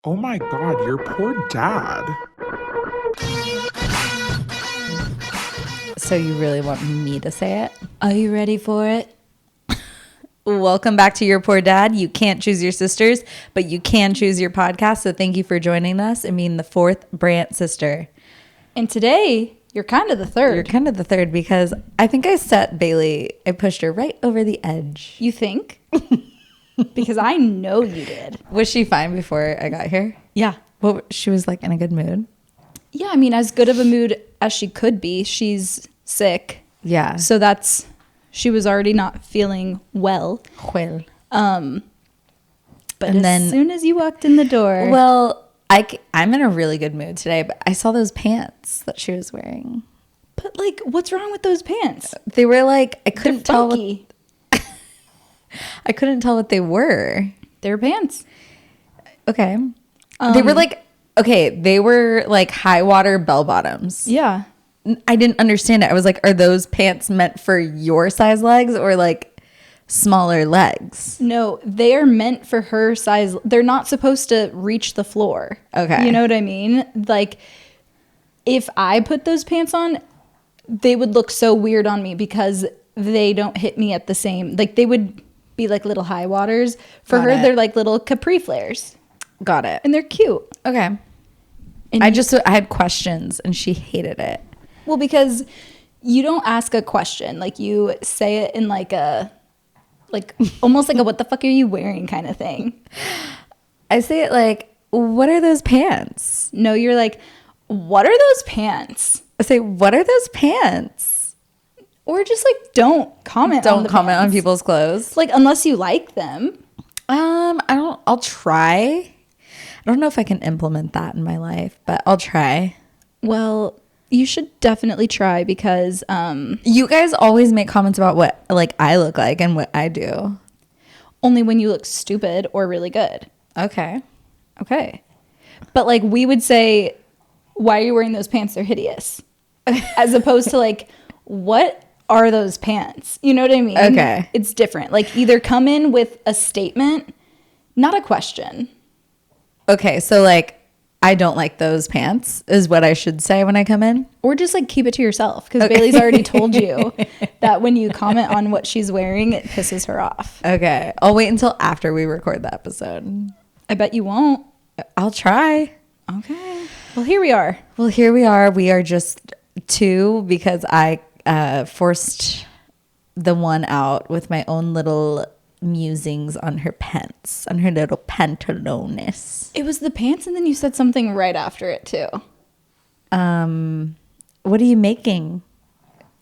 Oh my God, your poor dad. So you really want me to say it? Are you ready for it? Welcome back to Your Poor Dad. You can't choose your sisters, but you can choose your podcast. So thank you for joining us and being the fourth Brant sister. And today, you're kind of the third. You're kind of the third because I think I set Bailey, I pushed her right over the edge. You think? Because I know you did. Was she fine before I got here? Yeah. Well, she was like in a good mood. Yeah, I mean, as good of a mood as she could be. She's sick. Yeah. So she was already not feeling well. Well. But And as soon as you walked in the door. Well, I'm in a really good mood today, but I saw those pants that she was wearing. But like, what's wrong with those pants? They were like, I couldn't They're tell. funky. I couldn't tell what they were. They're pants. Okay. They were like high water bell bottoms. Yeah. I didn't understand it. I was like, are those pants meant for your size legs or like smaller legs? No, they are meant for her size. They're not supposed to reach the floor. Okay. You know what I mean? Like, if I put those pants on, they would look so weird on me because they don't hit me at the same. Like, they would be like little high waters. For Got her, it. they're like little capri flares. Got it. And they're cute. Okay. And I had questions and she hated it. Well, because you don't ask a question. Like, you say it in like almost like a what the fuck are you wearing kind of thing. I say it like, what are those pants? No, you're like, what are those pants? I say, what are those pants? Or just like don't comment on Don't the comment on pants. people's clothes. Like, unless you like them. I'll try. I don't know if I can implement that in my life, but I'll try. Well, you should definitely try because You guys always make comments about what like I look like and what I do. only when you look stupid or really good. Okay. Okay. But like, we would say, why are you wearing those pants? They're hideous. As opposed to like, what are those pants? You know what I mean? Okay. It's different. Like, either come in with a statement, not a question. Okay, so like I don't like those pants is what I should say when I come in. Or just like keep it to yourself because Okay. Bailey's already told you that when you comment on what she's wearing, it pisses her off. Okay. I'll wait until after we record the episode. I bet you won't. I'll try. Okay. Well, here we are. Well, here we are. We are just two because I forced the one out with my own little musings on her pants, on her little pantalones. It was the pants, and then you said something right after it too. What are you making?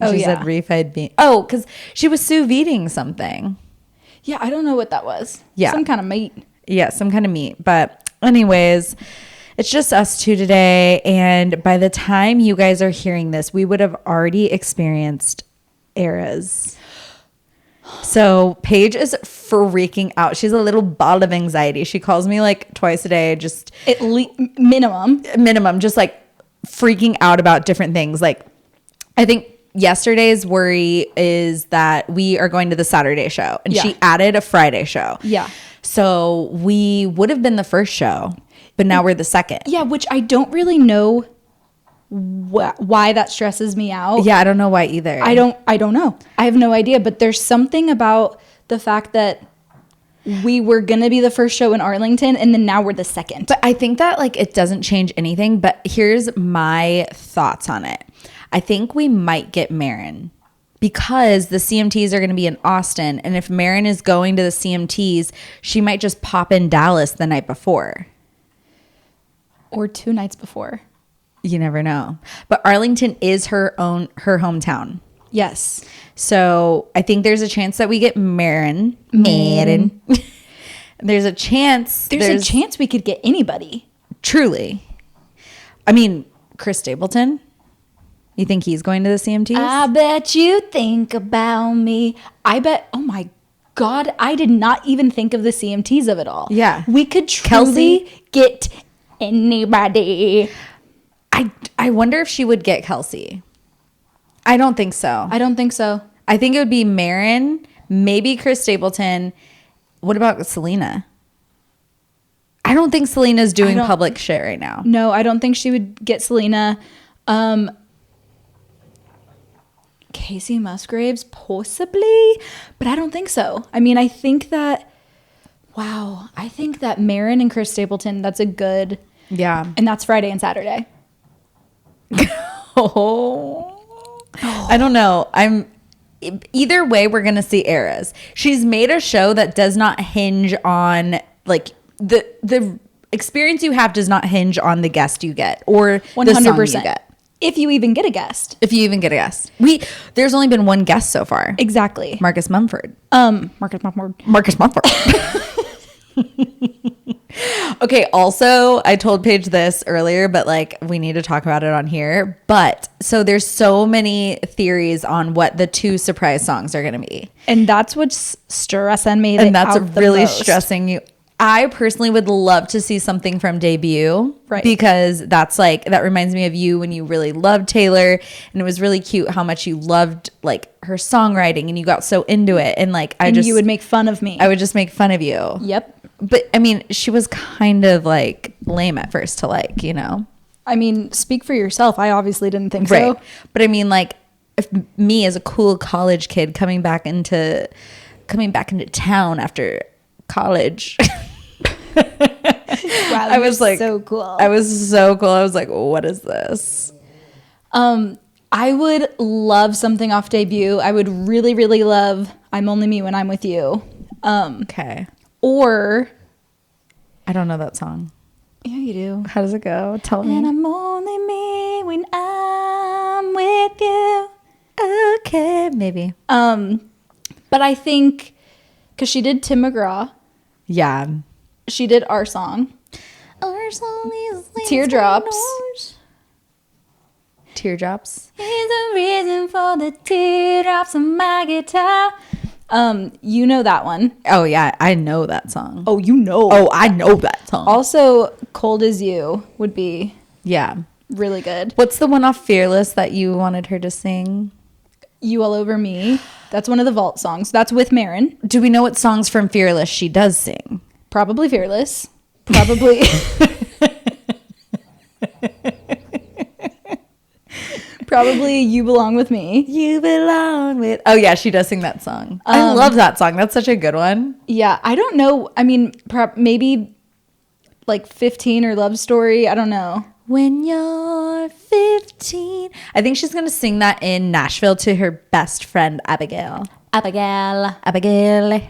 Oh, She yeah. said refried bean. Oh, because she was sous videing something. Yeah, I don't know what that was. Yeah. Some kind of meat. Yeah, some kind of meat. But anyways, it's just us two today. And by the time you guys are hearing this, we would have already experienced eras. So Paige is freaking out. She's a little ball of anxiety. She calls me like twice a day, just At least minimum. just like freaking out about different things. Like I think yesterday's worry is that we are going to the Saturday show and Yeah. she added a Friday show. Yeah. So we would have been the first show, but now we're the second. Yeah, which I don't really know why that stresses me out. Yeah, I don't know why either. I don't know. I have no idea, but there's something about the fact that we were going to be the first show in Arlington and then now we're the second. But I think that like it doesn't change anything, but here's my thoughts on it. I think we might get Marin because the CMTs are going to be in Austin, and if Marin is going to the CMTs, she might just pop in Dallas the night before. Or 2 nights before. You never know. But Arlington is her hometown. Yes. So I think there's a chance that we get Marin. There's a chance. There's a chance we could get anybody. Truly. I mean, Chris Stapleton. You think he's going to the CMTs? I bet you think about me. I bet, oh my God, I did not even think of the CMTs of it all. Yeah. We could truly get anybody. I wonder if she would get Kelsey. I don't think so. I don't think so. I think it would be Marin, maybe Chris Stapleton. What about Selena? I don't think Selena's doing don't- public shit right now. No, I don't think she would get Selena. Casey Musgraves, possibly, but I don't think so. I mean, I think that Marin and Chris Stapleton, that's a good, Yeah. and that's Friday and Saturday. I don't know. Either way, we're going to see eras. She's made a show that does not hinge on like the experience you have does not hinge on the guest you get or the song you get. If you even get a guest. If you even get a guest. There's only been one guest so far. Exactly. Marcus Mumford. Marcus Mumford. Okay, also, I told Paige this earlier, but like we need to talk about it on here. But so there's so many theories on what the 2 surprise songs are going to be. And that's what's stressing me. And that's out the really most. stressing you. I personally would love to see something from debut, right? Because that reminds me of you when you really loved Taylor, and it was really cute how much you loved like her songwriting, and you got so into it, and like you would make fun of me. I would just make fun of you. Yep. But I mean, she was kind of like lame at first to like, I mean, speak for yourself. I obviously didn't think so. But I mean, like, if me as a cool college kid coming back into town after college. Wow, I was like so cool. I was so cool. I was like, what is this? I would love something off debut. I would really, really love I'm Only Me When I'm With You. Okay. Or I don't know that song. yeah, you do. How does it go? Tell me. And I'm only me when I'm with you. Okay, maybe. But I think because she did Tim McGraw, Yeah. she did our song. Teardrops. Teardrops. Is the reason for the teardrops on my guitar. You know that one. Oh yeah, I know that song. Oh, you know. Oh, I know that song. Also, Cold as You would be Yeah. really good. What's the one off Fearless that you wanted her to sing? You All Over Me. That's one of the vault songs. That's with Marin. Do we know what songs from Fearless she does sing? Probably Fearless. Probably. Probably You Belong With Me. You belong with. Oh yeah, she does sing that song. I love that song. That's such a good one. Yeah, I don't know. I mean, maybe like 15 or Love Story. I don't know. When you're 15. I think she's gonna sing that in Nashville to her best friend Abigail. Abigail.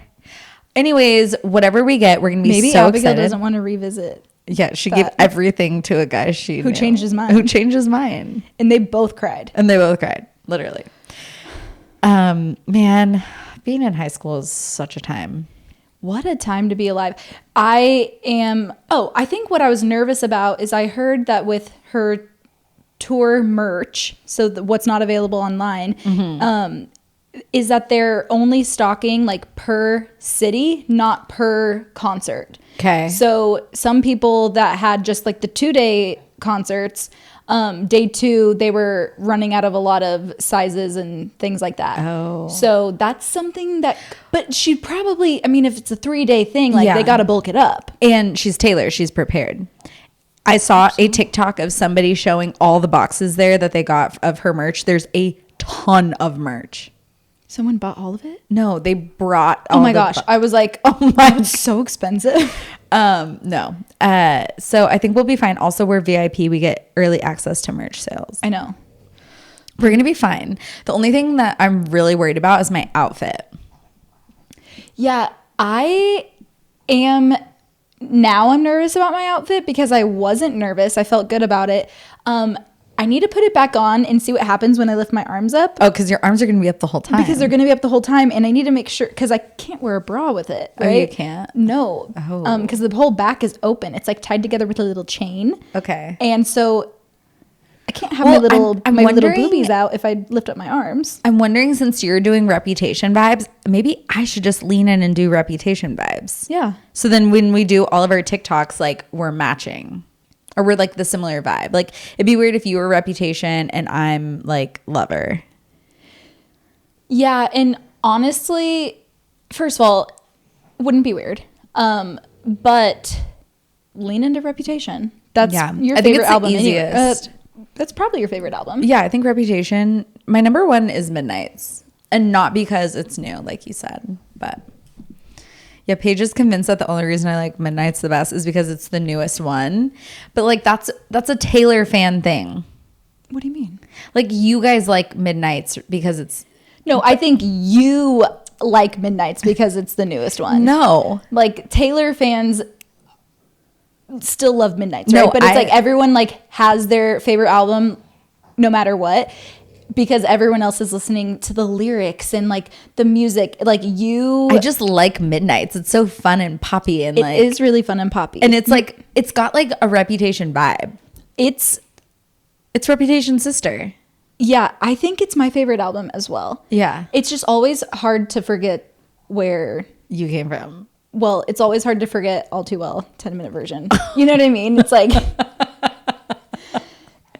Anyways, whatever we get, we're gonna be Maybe so Abigail excited. doesn't want to revisit. Yeah, she gave everything to a guy who knew. changed his mind. Who changed his mind. And they both cried. And they both cried, literally. Man, being in high school is such a time. What a time to be alive. I think what I was nervous about is I heard that with her tour merch, so what's not available online, is that they're only stocking like per city, not per concert. Okay. So some people that had just like the 2-day concerts, day 2, they were running out of a lot of sizes and things like that. Oh. So that's something that, but she probably, I mean, if it's a 3-day thing, like Yeah. they got to bulk it up. And she's Taylor. She's prepared. I saw a TikTok of somebody showing all the boxes there that they got of her merch. There's a ton of merch. Someone bought all of it? No, they brought Oh my gosh. I was like, oh my, it's so expensive. No. So I think we'll be fine. Also, we're VIP. We get early access to merch sales. I know. We're going to be fine. The only thing that I'm really worried about is my outfit. Yeah, I'm nervous about my outfit because I wasn't nervous. I felt good about it. I need to put it back on and see what happens when I lift my arms up. Oh, because your arms are going to be up the whole time. Because they're going to be up the whole time, and I need to make sure, because I can't wear a bra with it, right? Oh, you can't? No. Oh. Because the whole back is open. It's like tied together with a little chain. Okay. And so I can't have Well, my little I'm my little wondering- boobies out if I lift up my arms. I'm wondering, since you're doing Reputation vibes, maybe I should just lean in and do Reputation vibes. Yeah. So then when we do all of our TikToks, like we're matching. Or we're like the similar vibe. Like it'd be weird if you were Reputation and I'm like Lover. Yeah, and honestly, first of all, wouldn't be weird. But lean into Reputation. That's Yeah. your I think favorite it's the album. easiest. That's probably your favorite album. Yeah, I think Reputation. My number one is Midnights, and not because it's new, like you said, but yeah, Paige is convinced that the only reason I like Midnights the best is because it's the newest one. But like that's a Taylor fan thing. What do you mean? Like you guys like Midnights because it's No, I think you like Midnights because it's the newest one. no. Like Taylor fans still love Midnights, No, right? But it's like everyone like has their favorite album no matter what, because everyone else is listening to the lyrics and like the music. Like you, I just like Midnights. It's so fun and poppy and it like is really fun and poppy. and it's like it's got like a Reputation vibe. It's Reputation's sister. yeah, I think it's my favorite album as well. Yeah. It's just always hard to forget where. You came from. Well, it's always hard to forget All Too Well 10-minute version. You know what I mean? It's like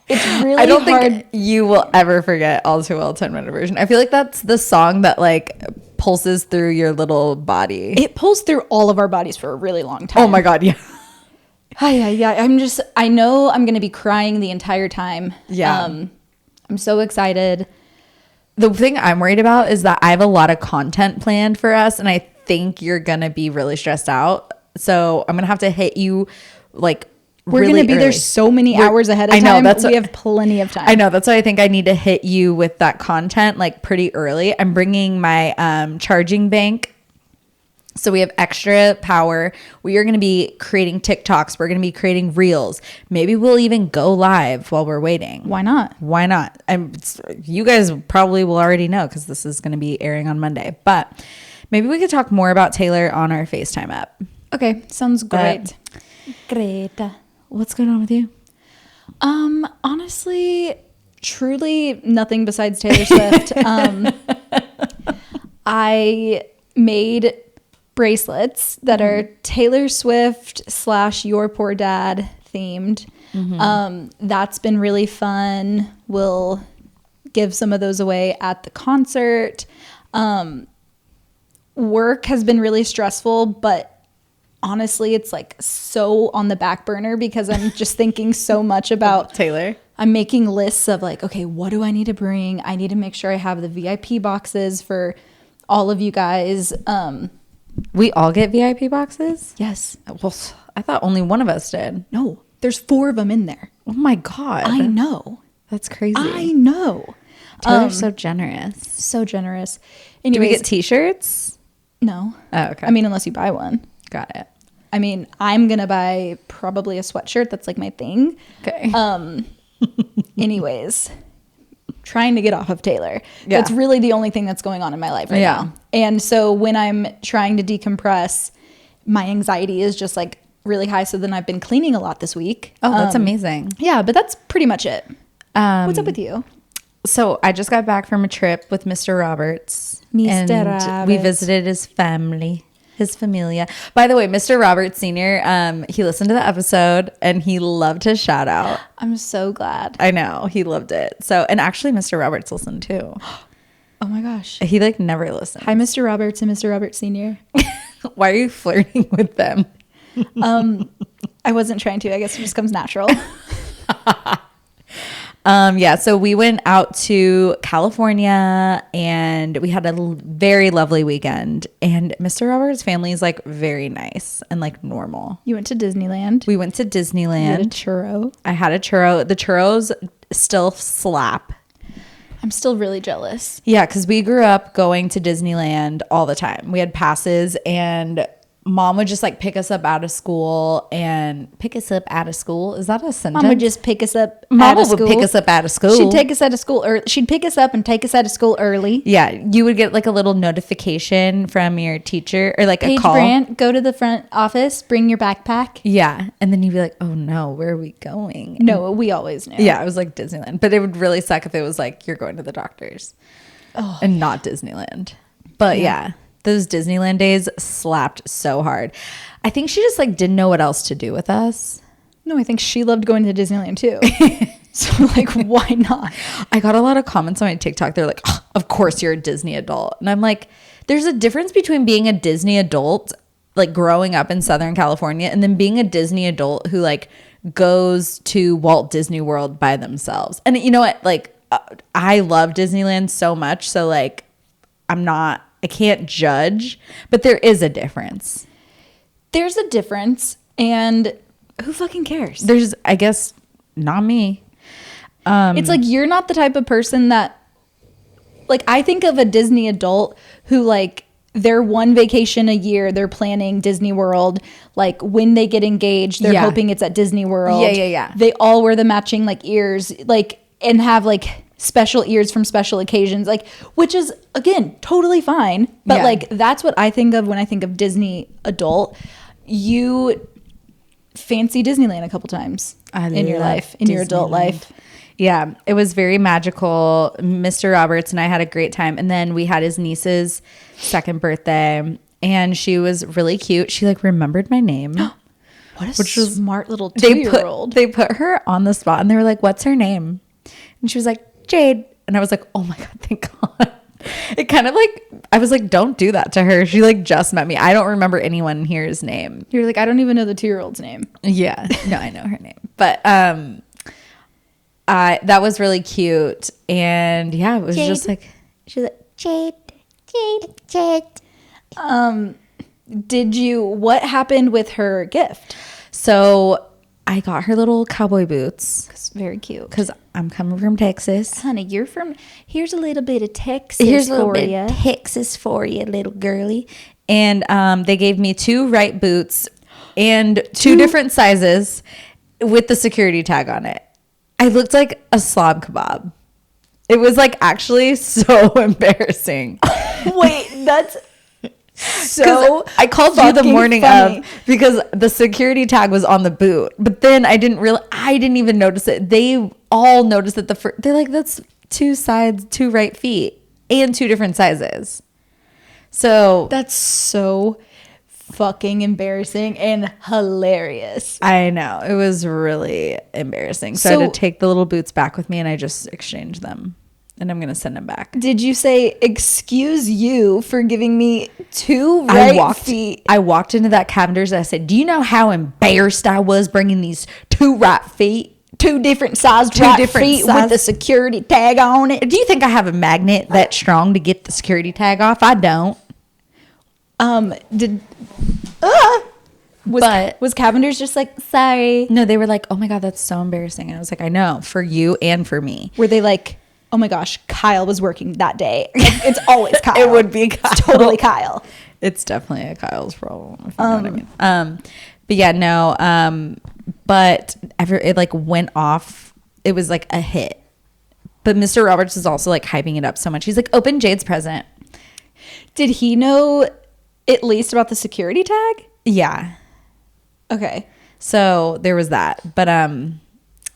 it's really I don't hard. think you will ever forget All Too Well 10-minute version. I feel like that's the song that like pulses through your little body. It pulls through all of our bodies for a really long time. Oh my God, yeah. Yeah. I know I'm going to be crying the entire time. Yeah. I'm so excited. The thing I'm worried about is that I have a lot of content planned for us and I think you're going to be really stressed out. So I'm going to have to hit you like We're really going to be there early. so many hours ahead of I know, time. that's we what- have plenty of time. I know. That's why I think I need to hit you with that content like pretty early. I'm bringing my charging bank. So we have extra power. We are going to be creating TikToks. We're going to be creating reels. Maybe we'll even go live while we're waiting. Why not? Why not? You guys probably will already know because this is going to be airing on Monday. But maybe we could talk more about Taylor on our FaceTime app. Okay. Sounds great. Great. What's going on with you? Honestly, truly nothing besides Taylor Swift. I made bracelets that are Taylor Swift / Your Poor Dad themed. That's been really fun. We'll give some of those away at the concert. Work has been really stressful, but honestly, it's like so on the back burner because I'm just thinking so much about Taylor. I'm making lists of like, okay, what do I need to bring? I need to make sure I have the VIP boxes for all of you guys. We all get VIP boxes? Yes. Well, I thought only one of us did. No, there's 4 of them in there. Oh my God. I know. That's crazy. I know. Taylor's so generous. So generous. Do we Anyways, get t-shirts? no. Oh, okay. I mean, unless you buy one. Got it. I mean, I'm going to buy probably a sweatshirt. That's like my thing. Okay. Anyways, trying to get off of Taylor. Yeah. That's really the only thing that's going on in my life right Yeah. now. And so when I'm trying to decompress, my anxiety is just like really high. So then I've been cleaning a lot this week. Oh, that's amazing. Yeah, but that's pretty much it. What's up with you? So I just got back from a trip with Mr. Roberts. Mr. And we Roberts. visited his family, his familia. By the way, Mr. Roberts Sr., he listened to the episode and he loved his shout out. I'm so glad. I know. He loved it. So, and actually Mr. Roberts listened too. Oh my gosh. He like never listened. Hi, Mr. Roberts and Mr. Roberts Sr. Why are you flirting with them? I wasn't trying to. I guess it just comes natural. Yeah, so we went out to California and we had a very lovely weekend. And Mr. Roberts' family is like very nice and like normal. You went to Disneyland. We went to You had a Disneyland. churro. I had a churro. The churros still slap. I'm still really jealous. Yeah, because we grew up going to Disneyland all the time. We had passes and Mom would just like pick us up out of school and pick us up out of school. Is that a sentence? Mom would just pick us up. Mama out of would school. pick us up out of school. She'd take us out of school, or she'd pick us up and take us out of school early. Yeah, you would get like a little notification from your teacher or like Paige a call. Brandt, go to the front office, bring your backpack. Yeah, and then you'd be like, "Oh no, where are we going?" No, we always knew. Yeah, it was like Disneyland, but it would really suck if it was like you're going to the doctors and not Disneyland. But yeah, those Disneyland days slapped so hard. I think she just like didn't know what else to do with us. No, I think she loved going to Disneyland too. So like, why not? I got a lot of comments on my TikTok. They're like, "Oh, of course you're a Disney adult," and I'm like, "There's a difference between being a Disney adult." like growing up in Southern California and then being a Disney adult who like goes to Walt Disney World by themselves. And you know what? Like I love Disneyland so much. So like I can't judge, but there is a difference. There's a difference, and who fucking cares? There's, I guess, not me. It's like you're not the type of person that, like, I think of a Disney adult who like their one vacation a year, they're planning Disney World. Like when they get engaged, they're hoping it's at Disney World. Yeah. They all wear the matching like ears, like, and have like special ears from special occasions, like, which is again totally fine. But like that's what I think of when I think of Disney adult. You fancy Disneyland a couple times in your life, in your adult life. Yeah, it was very magical. Mr. Roberts and I had a great time. And then we had his niece's second birthday, and she was really cute. She like remembered my name. What a smart little 2-year-old. They put her on the spot, and they were like, "What's her name?" And she was like, "Jade." And I was like, "Oh my God, thank God." It kind of like, I was like, don't do that to her. She like just met me. I don't remember anyone here's name. You're like, I don't even know the 2-year-old's name. Yeah. No, I know her name. But that was really cute. And yeah, it was Jade. just like, She's like, Jade. What happened with her gift? so I got her little cowboy boots It's very cute. because I'm coming from Texas. Honey, here's a little bit of Texas Here's a little for bit you. of Texas for you, little girly. And they gave me 2 right boots and 2 different sizes with the security tag on it. I looked like a slob kebab. It was like actually so embarrassing. Wait, that's so I called you the fucking morning funny. of because the security tag was on the boot, but then I didn't even notice it. They all noticed that they're like, that's 2 sides, 2 right feet, and 2 different sizes. So That's so fucking embarrassing and hilarious. I know it was really embarrassing. So I had to take the little boots back with me, and I just exchanged them, and I'm gonna send them back. Did you say, excuse you for giving me 2 right feet? I walked into that Cavender's. I said, "Do you know how embarrassed I was bringing these 2 right feet?" 2 different sized Two right different feet size- with the security tag on it. Do you think I have a magnet that strong to get the security tag off? I don't. Was Cavender's just like, sorry? No, they were like, "Oh my God, that's so embarrassing." And I was like, "I know, for you and for me." Were they like, oh my gosh, Kyle was working that day? Like, it's always Kyle. It would be Kyle. It's totally Kyle. It's definitely a Kyle's problem. If you know what I mean. But yeah, no. But it like went off. It was like a hit. But Mr. Roberts is also like hyping it up so much. He's like, "Open Jade's present." Did he know at least about the security tag? Yeah. Okay. So there was that. But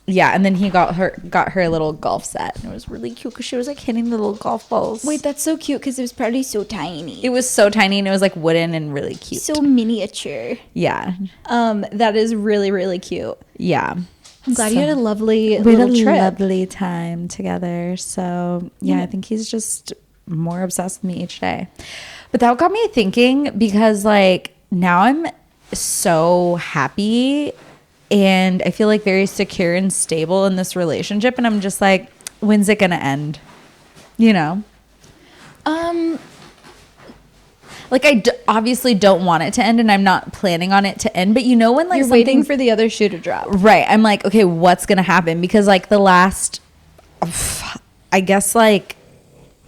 yeah, and then he got her a little golf set, and it was really cute because she was like hitting the little golf balls. Wait, that's so cute because it was probably so tiny. It was so tiny, and it was like wooden and really cute. So miniature. Yeah. That is really, really cute. Yeah. I'm glad you had a lovely We had little a trip. lovely time together. So yeah, I think he's just more obsessed with me each day. But that got me thinking, because like now I'm so happy and I feel like very secure and stable in this relationship, and I'm just like, when's it gonna end? You know? Like I obviously don't want it to end, and I'm not planning on it to end, but you know when like You're waiting for the other shoe to drop. right, I'm like, okay, what's gonna happen? Because like the last I guess like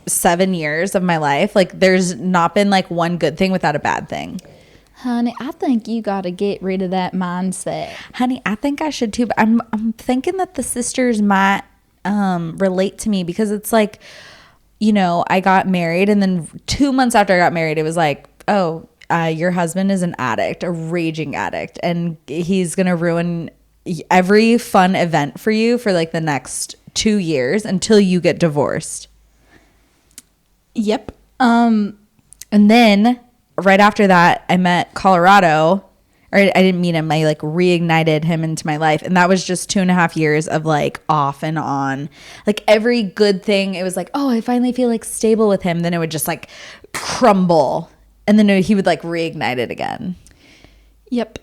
7 years of my life, like there's not been like one good thing without a bad thing. Honey, I think you got to get rid of that mindset. Honey, I think I should too, but I'm thinking that the sisters might relate to me, because it's like, you know, I got married, and then 2 months after I got married, it was like, oh, your husband is an addict, a raging addict, and he's gonna ruin every fun event for you for like the next 2 years until you get divorced. Yep. And then right after that, I met Colorado, or I didn't meet him. I like reignited him into my life. And that was just 2.5 years of like off and on, like every good thing. It was like, oh, I finally feel like stable with him. Then it would just like crumble. And then he would like reignite it again. Yep.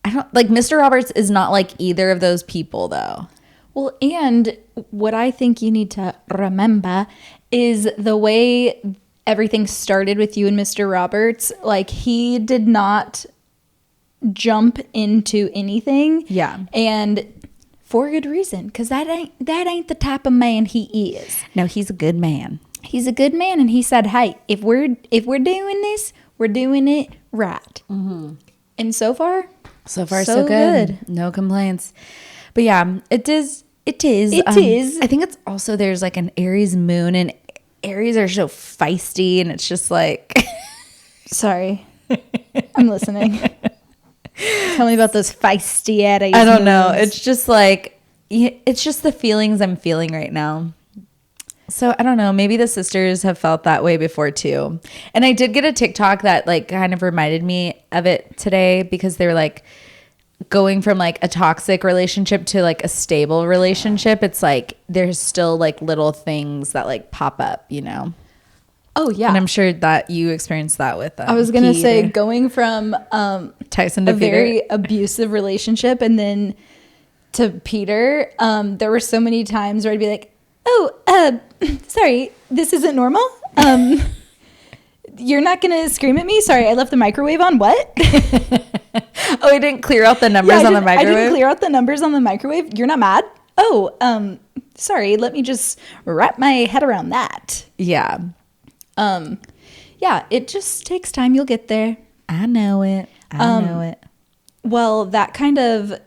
I don't like Mr. Roberts is not like either of those people though. Well, and what I think you need to remember is the way everything started with you and Mr. Roberts. Like, he did not jump into anything. Yeah. And for good reason, because that ain't the type of man he is. No, he's a good man. He's a good man, and he said, "Hey, if we're doing this, we're doing it right." Mm-hmm. And so far, so good. No complaints. But yeah, it is. It is. I think it's also there's like an Aries moon, and Aries are so feisty, and it's just like. Sorry, I'm listening. Tell me about those feisty Aries. I don't know. It's just like it's just the feelings I'm feeling right now. So I don't know. Maybe the sisters have felt that way before too. And I did get a TikTok that like kind of reminded me of it today because they were like going from like a toxic relationship to like a stable relationship. It's like there's still like little things that like pop up, you know? Oh yeah. And I'm sure that you experienced that with I was going to Pete say or going from Tyson to a Peter. very abusive relationship and then to Peter, there were so many times where I'd be like, "Oh, sorry, this isn't normal. You're not gonna scream at me? Sorry, I left the microwave on. What?" Oh, I didn't clear out the numbers on the microwave? I didn't clear out the numbers on the microwave. You're not mad? Oh, sorry. Let me just wrap my head around that. Yeah. Yeah, it just takes time. You'll get there. I know it. I know it. Well, that kind of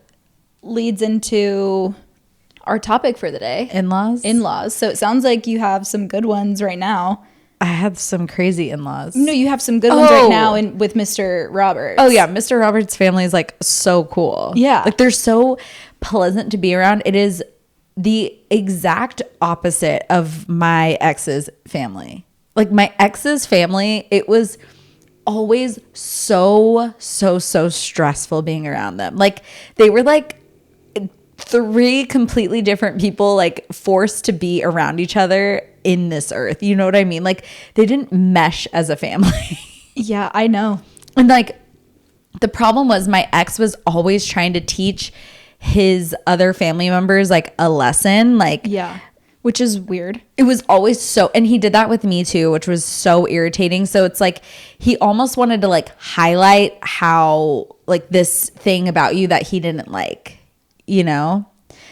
leads into our topic for the day. In-laws. So it sounds like you have some good ones right now. I have some crazy in-laws. No, you have some good ones right now with Mr. Roberts. Oh yeah, Mr. Roberts' family is like so cool. Yeah. Like they're so pleasant to be around. It is the exact opposite of my ex's family. Like my ex's family, it was always so stressful being around them. Like they were like three completely different people like forced to be around each other in this earth. You know what I mean? Like they didn't mesh as a family. Yeah, I know. And like the problem was my ex was always trying to teach his other family members like a lesson. Like, yeah, which is weird. It was always so, and he did that with me too, which was so irritating. So it's like he almost wanted to like highlight how like this thing about you that he didn't like, you know?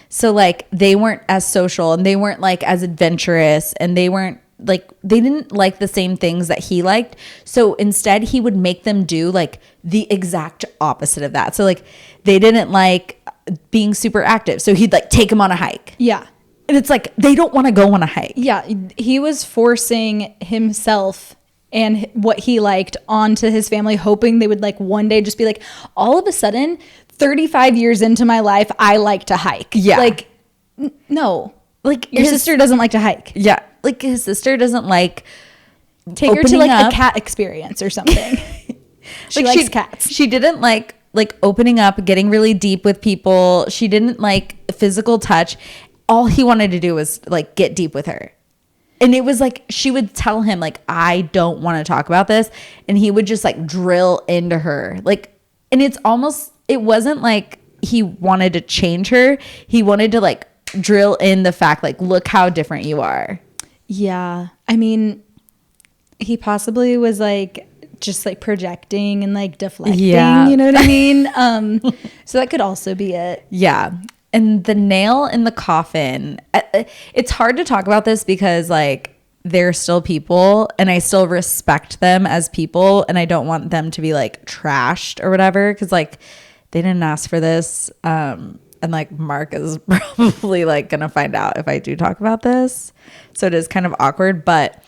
So like they weren't as social and they weren't like as adventurous and they weren't like, they didn't like the same things that he liked. So instead he would make them do like the exact opposite of that. So like they didn't like being super active. So he'd like take them on a hike. Yeah. And it's like, they don't want to go on a hike. Yeah. He was forcing himself and what he liked onto his family, hoping they would like one day just be like, all of a sudden, 35 years into my life, I like to hike. Yeah. Like, no. Like your sister doesn't like to hike. Yeah. Like his sister doesn't like take her to like a cat experience or something. She likes cats. She didn't like opening up, getting really deep with people. She didn't like physical touch. All he wanted to do was like get deep with her. And it was like she would tell him like, I don't want to talk about this. And he would just like drill into her. Like, and it's almost, it wasn't like he wanted to change her. He wanted to like drill in the fact like, look how different you are. Yeah. I mean, he possibly was like just like projecting and like deflecting, yeah. You know what I mean? So that could also be it. Yeah. And the nail in the coffin, it's hard to talk about this because like they're still people and I still respect them as people and I don't want them to be like trashed or whatever because like they didn't ask for this. And like Mark is probably like gonna find out if I do talk about this. So it is kind of awkward. But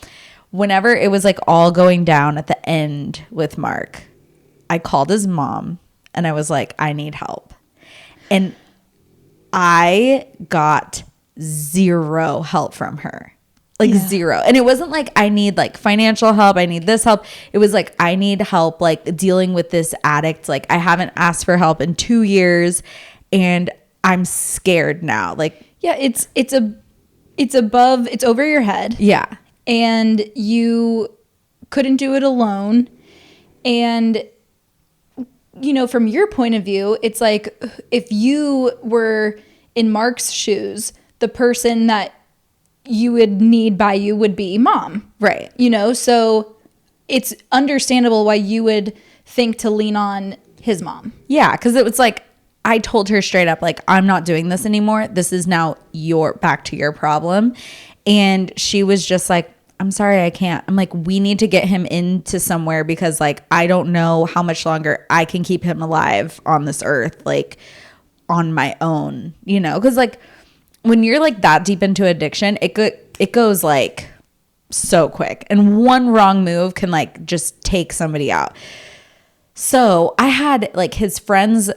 whenever it was like all going down at the end with Mark, I called his mom and I was like, I need help. And I got zero help from her. Like zero. And it wasn't like I need like financial help. I need this help. It was like I need help like dealing with this addict. Like I haven't asked for help in 2 years and I'm scared now. Like yeah, it's over your head. Yeah. And you couldn't do it alone. And you know, from your point of view, it's like if you were in Mark's shoes, the person that you would need by you would be mom. Right. You know, so it's understandable why you would think to lean on his mom. Yeah, because it was like, I told her straight up, like, I'm not doing this anymore. This is now back to your problem. And she was just like, I'm sorry, I can't. I'm like, we need to get him into somewhere because, like, I don't know how much longer I can keep him alive on this earth, like, on my own, you know? Because, like, when you're, like, that deep into addiction, it goes, like, so quick. And one wrong move can, like, just take somebody out. So I had, like, his friends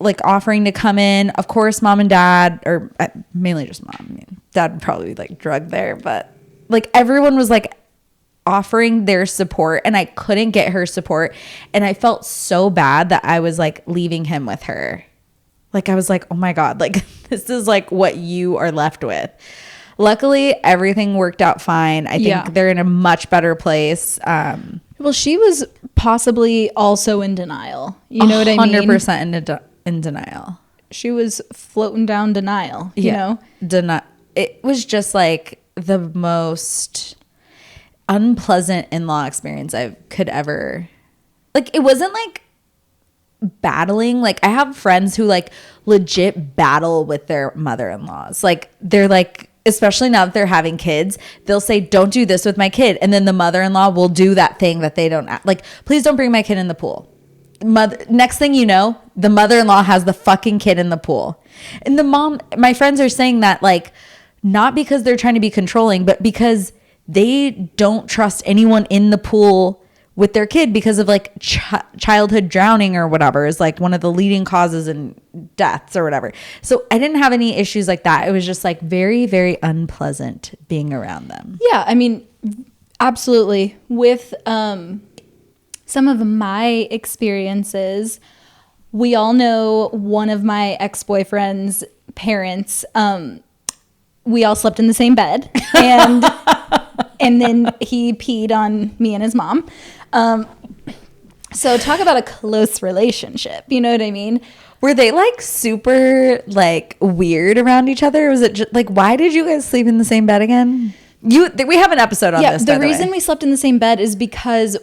like offering to come in. Of course, mom and dad, or mainly just mom. I mean, dad would probably be like drugged there, but like everyone was like offering their support and I couldn't get her support. And I felt so bad that I was like leaving him with her. Like I was like, oh my God, like this is like what you are left with. Luckily, everything worked out fine. I think they're in a much better place. Well, she was possibly also in denial. You know what I mean? 100% in denial. She was floating down denial, you know? It was just like the most unpleasant in-law experience I could ever. Like, it wasn't like battling. Like, I have friends who like legit battle with their mother-in-laws. Like, they're like, especially now that they're having kids, they'll say, don't do this with my kid. And then the mother-in-law will do that thing that they don't like, please don't bring my kid in the pool. Next thing you know, the mother-in-law has the fucking kid in the pool. And the mom, my friends are saying that like, not because they're trying to be controlling, but because they don't trust anyone in the pool with their kid because of like childhood drowning or whatever is like one of the leading causes in deaths or whatever. So I didn't have any issues like that. It was just like very, very unpleasant being around them. Yeah, I mean, absolutely. With some of my experiences, we all know one of my ex-boyfriend's parents. We all slept in the same bed, and and then he peed on me and his mom. So talk about a close relationship. You know what I mean? Were they like super like weird around each other? Or was it just, like, why did you guys sleep in the same bed again? We have an episode on this. The reason we slept in the same bed is because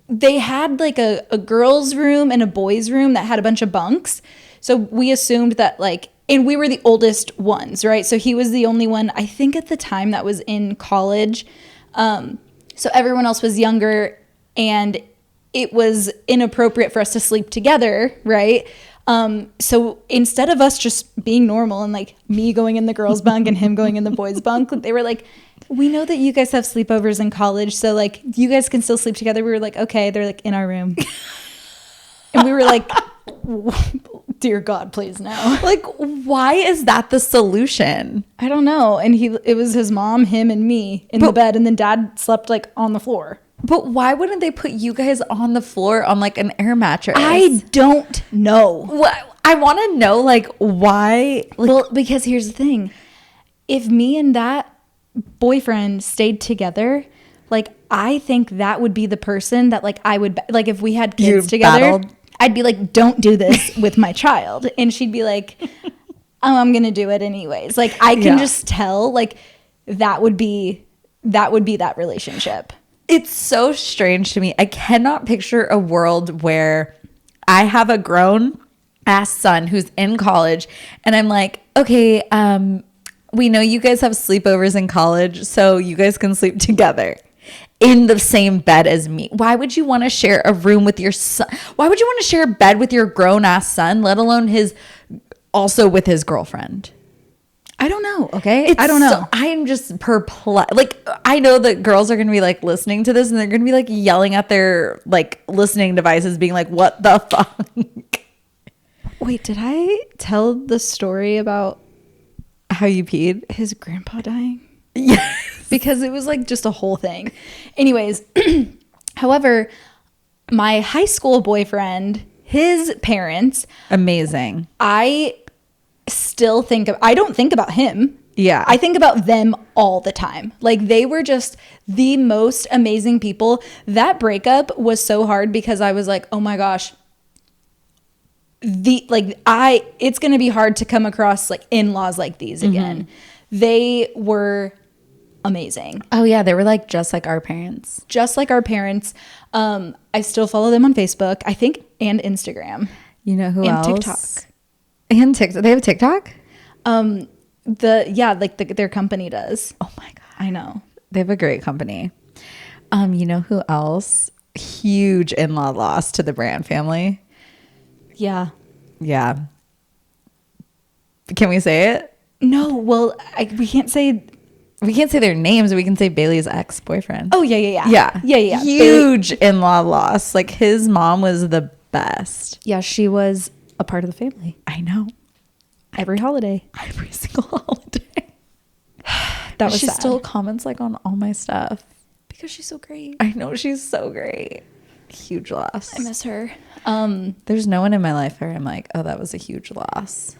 they had like a girl's room and a boy's room that had a bunch of bunks. So we assumed that like, and we were the oldest ones, right? So he was the only one, I think at the time, that was in college. So everyone else was younger and it was inappropriate for us to sleep together, right? So instead of us just being normal and like me going in the girls' bunk and him going in the boys' bunk, they were like, we know that you guys have sleepovers in college, so like you guys can still sleep together. We were like, okay. They're like in our room. And we were like, dear God, please no. Like, why is that the solution? I don't know. And it was his mom, him, and me in the bed, and then dad slept like on the floor. But why wouldn't they put you guys on the floor on like an air mattress? I don't know. What I want to know, like, why? Like, well, because here's the thing. If me and that boyfriend stayed together, like, I think that would be the person that like I would, like, if we had kids together, I'd be like, don't do this with my child. And she'd be like, oh, I'm going to do it anyways. Like, I can just tell, like, that would be that relationship. It's so strange to me. I cannot picture a world where I have a grown ass son who's in college and I'm like, okay, we know you guys have sleepovers in college, so you guys can sleep together in the same bed as me. Why would you want to share a room with your son? Why would you want to share a bed with your grown ass son, let alone also with his girlfriend? I don't know. Okay. I don't know. I'm just perplexed. Like, I know that girls are going to be like listening to this and they're going to be like yelling at their like listening devices being like, what the fuck? Wait, did I tell the story about how you peed? His grandpa dying? Yes. Because it was like just a whole thing. Anyways, however, my high school boyfriend, his parents. Amazing. I don't think about him. Yeah. I think about them all the time. Like, they were just the most amazing people. That breakup was so hard because I was like, oh my gosh, it's going to be hard to come across like in-laws like these again. They were amazing. Oh yeah, they were like just like our parents. Just like our parents. I still follow them on Facebook, I think, and Instagram. You know who and else? TikTok. And TikTok. They have a TikTok? Their company does. Oh my God. I know. They have a great company. You know who else? Huge in-law loss to the Brand family. Yeah. Yeah. Can we say it? No, well, we can't say. We can't say their names. We can say Bailey's ex-boyfriend. Oh, yeah. Yeah. Huge in-law loss. Like his mom was the best. Yeah, she was a part of the family. I know. Every holiday. Every single holiday. That was she sad. still comments like on all my stuff. Because she's so great. I know, she's so great. Huge loss. I miss her. There's no one in my life where I'm like, oh, that was a huge loss.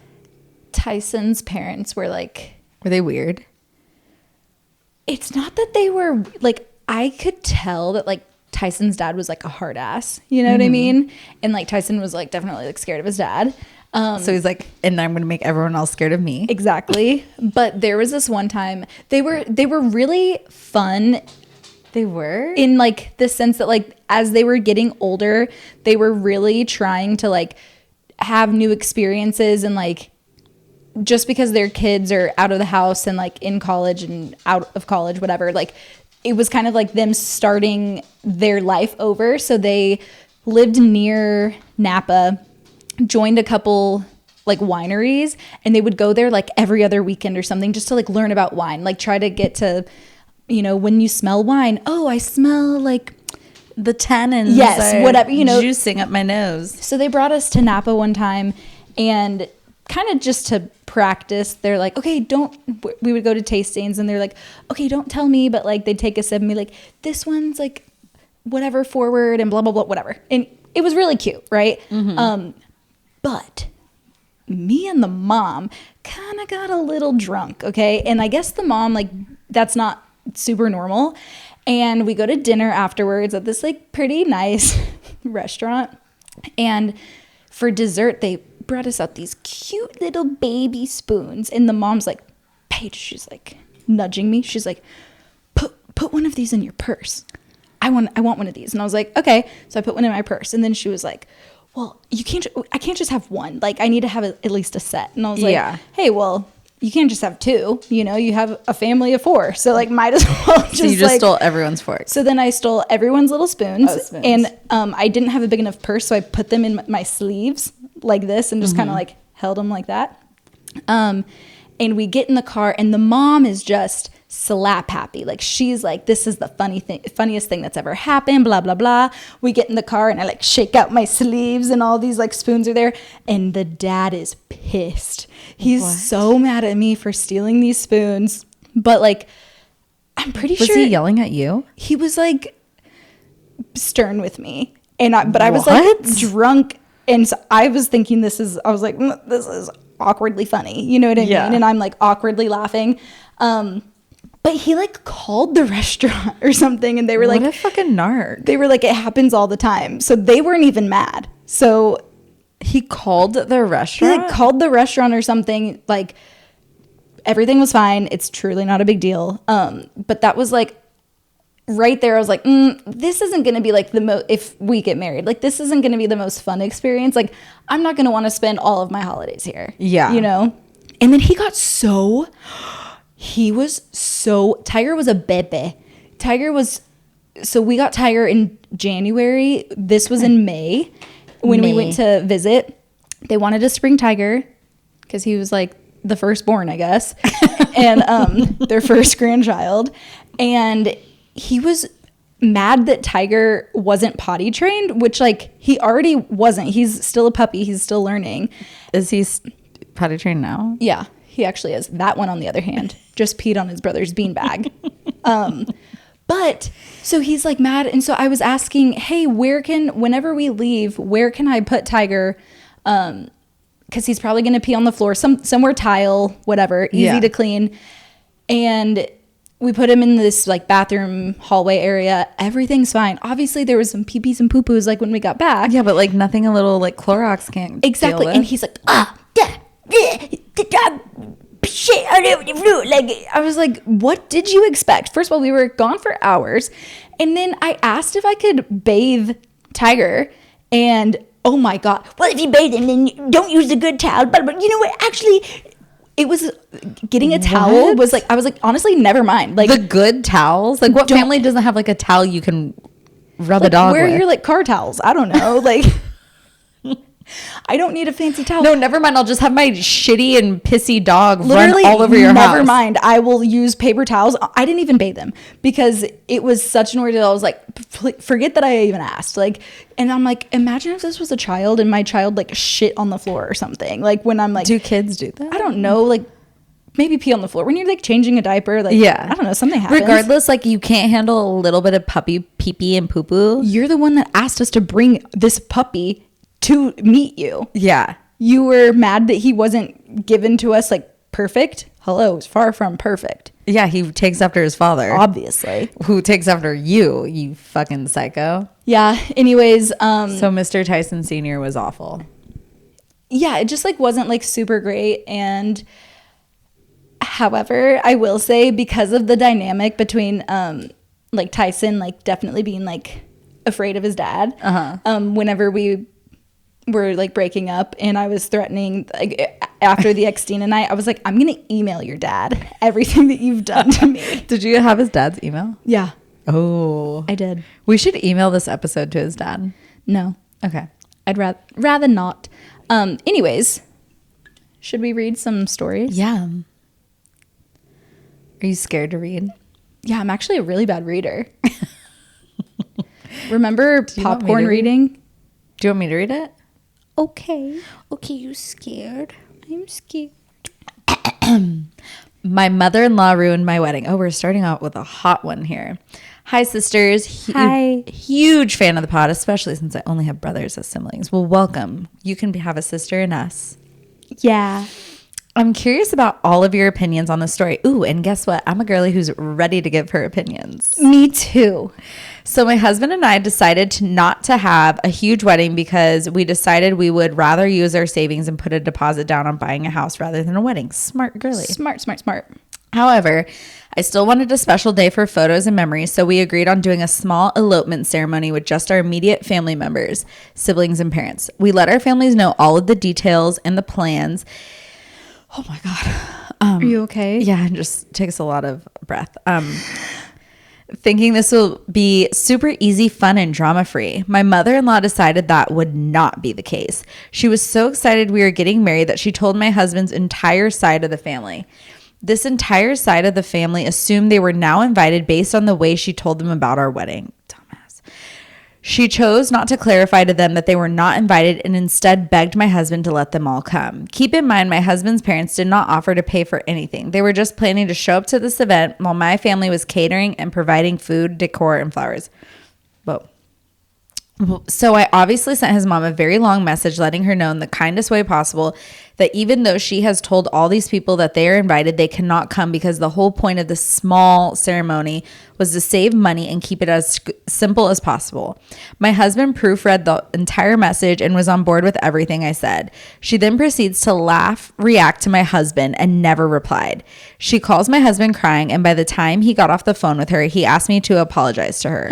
Tyson's parents were like... Were they weird? It's not that they were... Like, I could tell that, like, Tyson's dad was, like, a hard ass. You know what I mean? And, like, Tyson was, like, definitely, like, scared of his dad. So he's like, and I'm going to make everyone else scared of me. Exactly. But there was this one time... They were really fun... They were? In, like, the sense that, like, as they were getting older, they were really trying to, like, have new experiences and, like, just because their kids are out of the house and, like, in college and out of college, whatever, like, it was kind of like them starting their life over. So they lived near Napa, joined a couple, like, wineries, and they would go there, like, every other weekend or something just to, like, learn about wine, like, try to get to... You know, when you smell wine, oh, I smell like the tannins. Yes, whatever, you know. Juicing up my nose. So they brought us to Napa one time and kind of just to practice, they're like, okay, we would go to tastings and they're like, okay, don't tell me, but like they'd take a sip and be like, this one's like whatever forward and blah, blah, blah, whatever. And it was really cute, right? But me and the mom kind of got a little drunk, okay? And I guess the mom, like, that's not super normal. And we go to dinner afterwards at this like pretty nice restaurant, and for dessert they brought us out these cute little baby spoons, and the mom's like, Paige, she's like nudging me, she's like, put one of these in your purse. I want one of these. And I was like, okay. So I put one in my purse, and then she was like, well, I can't just have one, like I need to have at least a set. And I was like, yeah. Hey, well, you can't just have two, you know, you have a family of 4. So like might as well just, so you just stole everyone's forks. So then I stole everyone's little spoons. Oh, spoons. And I didn't have a big enough purse. So I put them in my sleeves like this and just kind of like held them like that. And we get in the car and the mom is just slap happy. Like she's like, this is the funniest thing that's ever happened, blah, blah, blah. We get in the car and I like shake out my sleeves and all these like spoons are there. And the dad is pissed. He's so mad at me for stealing these spoons. But like, I'm pretty sure. Was he yelling at you? He was like stern with me. But I was like drunk. And so I was thinking this is awkwardly funny. You know what I mean? And I'm like awkwardly laughing. But he like called the restaurant or something, and they were like, what a fucking narc. They were like, it happens all the time. So they weren't even mad. So he called the restaurant? He like called the restaurant or something. Like everything was fine. It's truly not a big deal. But that was like right there. I was like, this isn't going to be like the most, if we get married, like this isn't going to be the most fun experience. Like I'm not going to want to spend all of my holidays here. Yeah. You know? And then he got so... Tiger was a bebe. So we got Tiger in January. This was in May when we went to visit. They wanted us to bring Tiger because he was like the firstborn, I guess, and their first grandchild. And he was mad that Tiger wasn't potty trained, which like he already wasn't. He's still a puppy. He's still learning. Is he potty trained now? Yeah. He actually is. That one, on the other hand, just peed on his brother's beanbag. But so he's like mad. And so I was asking, hey, whenever we leave, where can I put Tiger? Because he's probably going to pee on the floor, somewhere tile, whatever, easy to clean. And we put him in this like bathroom hallway area. Everything's fine. Obviously, there was some pee-pees and poo-poos like when we got back. Yeah, but like nothing a little like Clorox can't Exactly. deal with. And he's like, shit, I don't know. Like, I was like, what did you expect? First of all, we were gone for hours. And then I asked if I could bathe Tiger. And oh my God. Well, if you bathe him, then you don't use the good towel. But you know what? Actually, it was getting a towel What? was like, I was like, honestly, never mind. Like, the good towels? Like what Don't- family doesn't have like a towel you can rub a like, dog where with? are your like car towels? I don't know. Like, I don't need a fancy towel. No, never mind. I'll just have my shitty and pissy dog Literally, run all over your house. never mind. I will use paper towels. I didn't even bathe them because it was such an ordeal. I was like, forget that I even asked. Like, and I'm like, imagine if this was a child and my child like shit on the floor or something. Like when I'm like, Do kids do that? I don't know, like maybe pee on the floor when you're like changing a diaper. Like, Yeah. I don't know, something happens. Regardless, like you can't handle a little bit of puppy pee-pee and poo-poo. You're the one that asked us to bring this puppy to meet you. Yeah. You were mad that he wasn't given to us like perfect. Hello, it's far from perfect. Yeah, he takes after his father. Obviously. Who takes after you, you fucking psycho. Yeah. Anyways, So Mr. Tyson Sr. was awful. yeah, it just like wasn't like super great. And however, I will say because of the dynamic between like Tyson like definitely being like afraid of his dad. Whenever we were like breaking up and I was threatening like after the Xtina night, I was like, I'm gonna email your dad everything that you've done to me. Did you have his dad's email? Yeah, Oh. I did. We should email this episode to his dad. No, Okay. I'd rather not. Anyways, should we read some stories? Yeah. Are you scared to read? Yeah, I'm actually a really bad reader. Remember you want me popcorn to read? reading? Do you want me to read it? Okay. Okay, you scared? I'm scared. My mother-in-law ruined my wedding. Oh, we're starting out with a hot one here. Hi, sisters. Hi. Huge fan of the pod, especially since I only have brothers as siblings. Well, welcome. You can have a sister in us. Yeah. I'm curious about all of your opinions on the story. Ooh, and guess what? I'm a girly who's ready to give her opinions. Me too. So my husband and I decided not to have a huge wedding because we decided we would rather use our savings and put a deposit down on buying a house rather than a wedding. Smart girly. Smart. However, I still wanted a special day for photos and memories, so we agreed on doing a small elopement ceremony with just our immediate family members, siblings, and parents. We let our families know all of the details and the plans. Oh my God. Are you okay? Yeah, it just takes a lot of breath. Thinking this will be super easy, fun, and drama-free. My mother-in-law decided that would not be the case. She was so excited we were getting married that she told my husband's entire side of the family. This entire side of the family assumed they were now invited based on the way she told them about our wedding. Dumbass. She chose not to clarify to them that they were not invited and instead begged my husband to let them all come. Keep in mind, my husband's parents did not offer to pay for anything. They were just planning to show up to this event while my family was catering and providing food, decor, and flowers. Whoa. So I obviously sent his mom a very long message letting her know in the kindest way possible that even though she has told all these people that they are invited, they cannot come because the whole point of this small ceremony was to save money and keep it as simple as possible. My husband proofread the entire message and was on board with everything I said. She then proceeds to react to my husband and never replied. She calls my husband crying, and by the time he got off the phone with her, he asked me to apologize to her.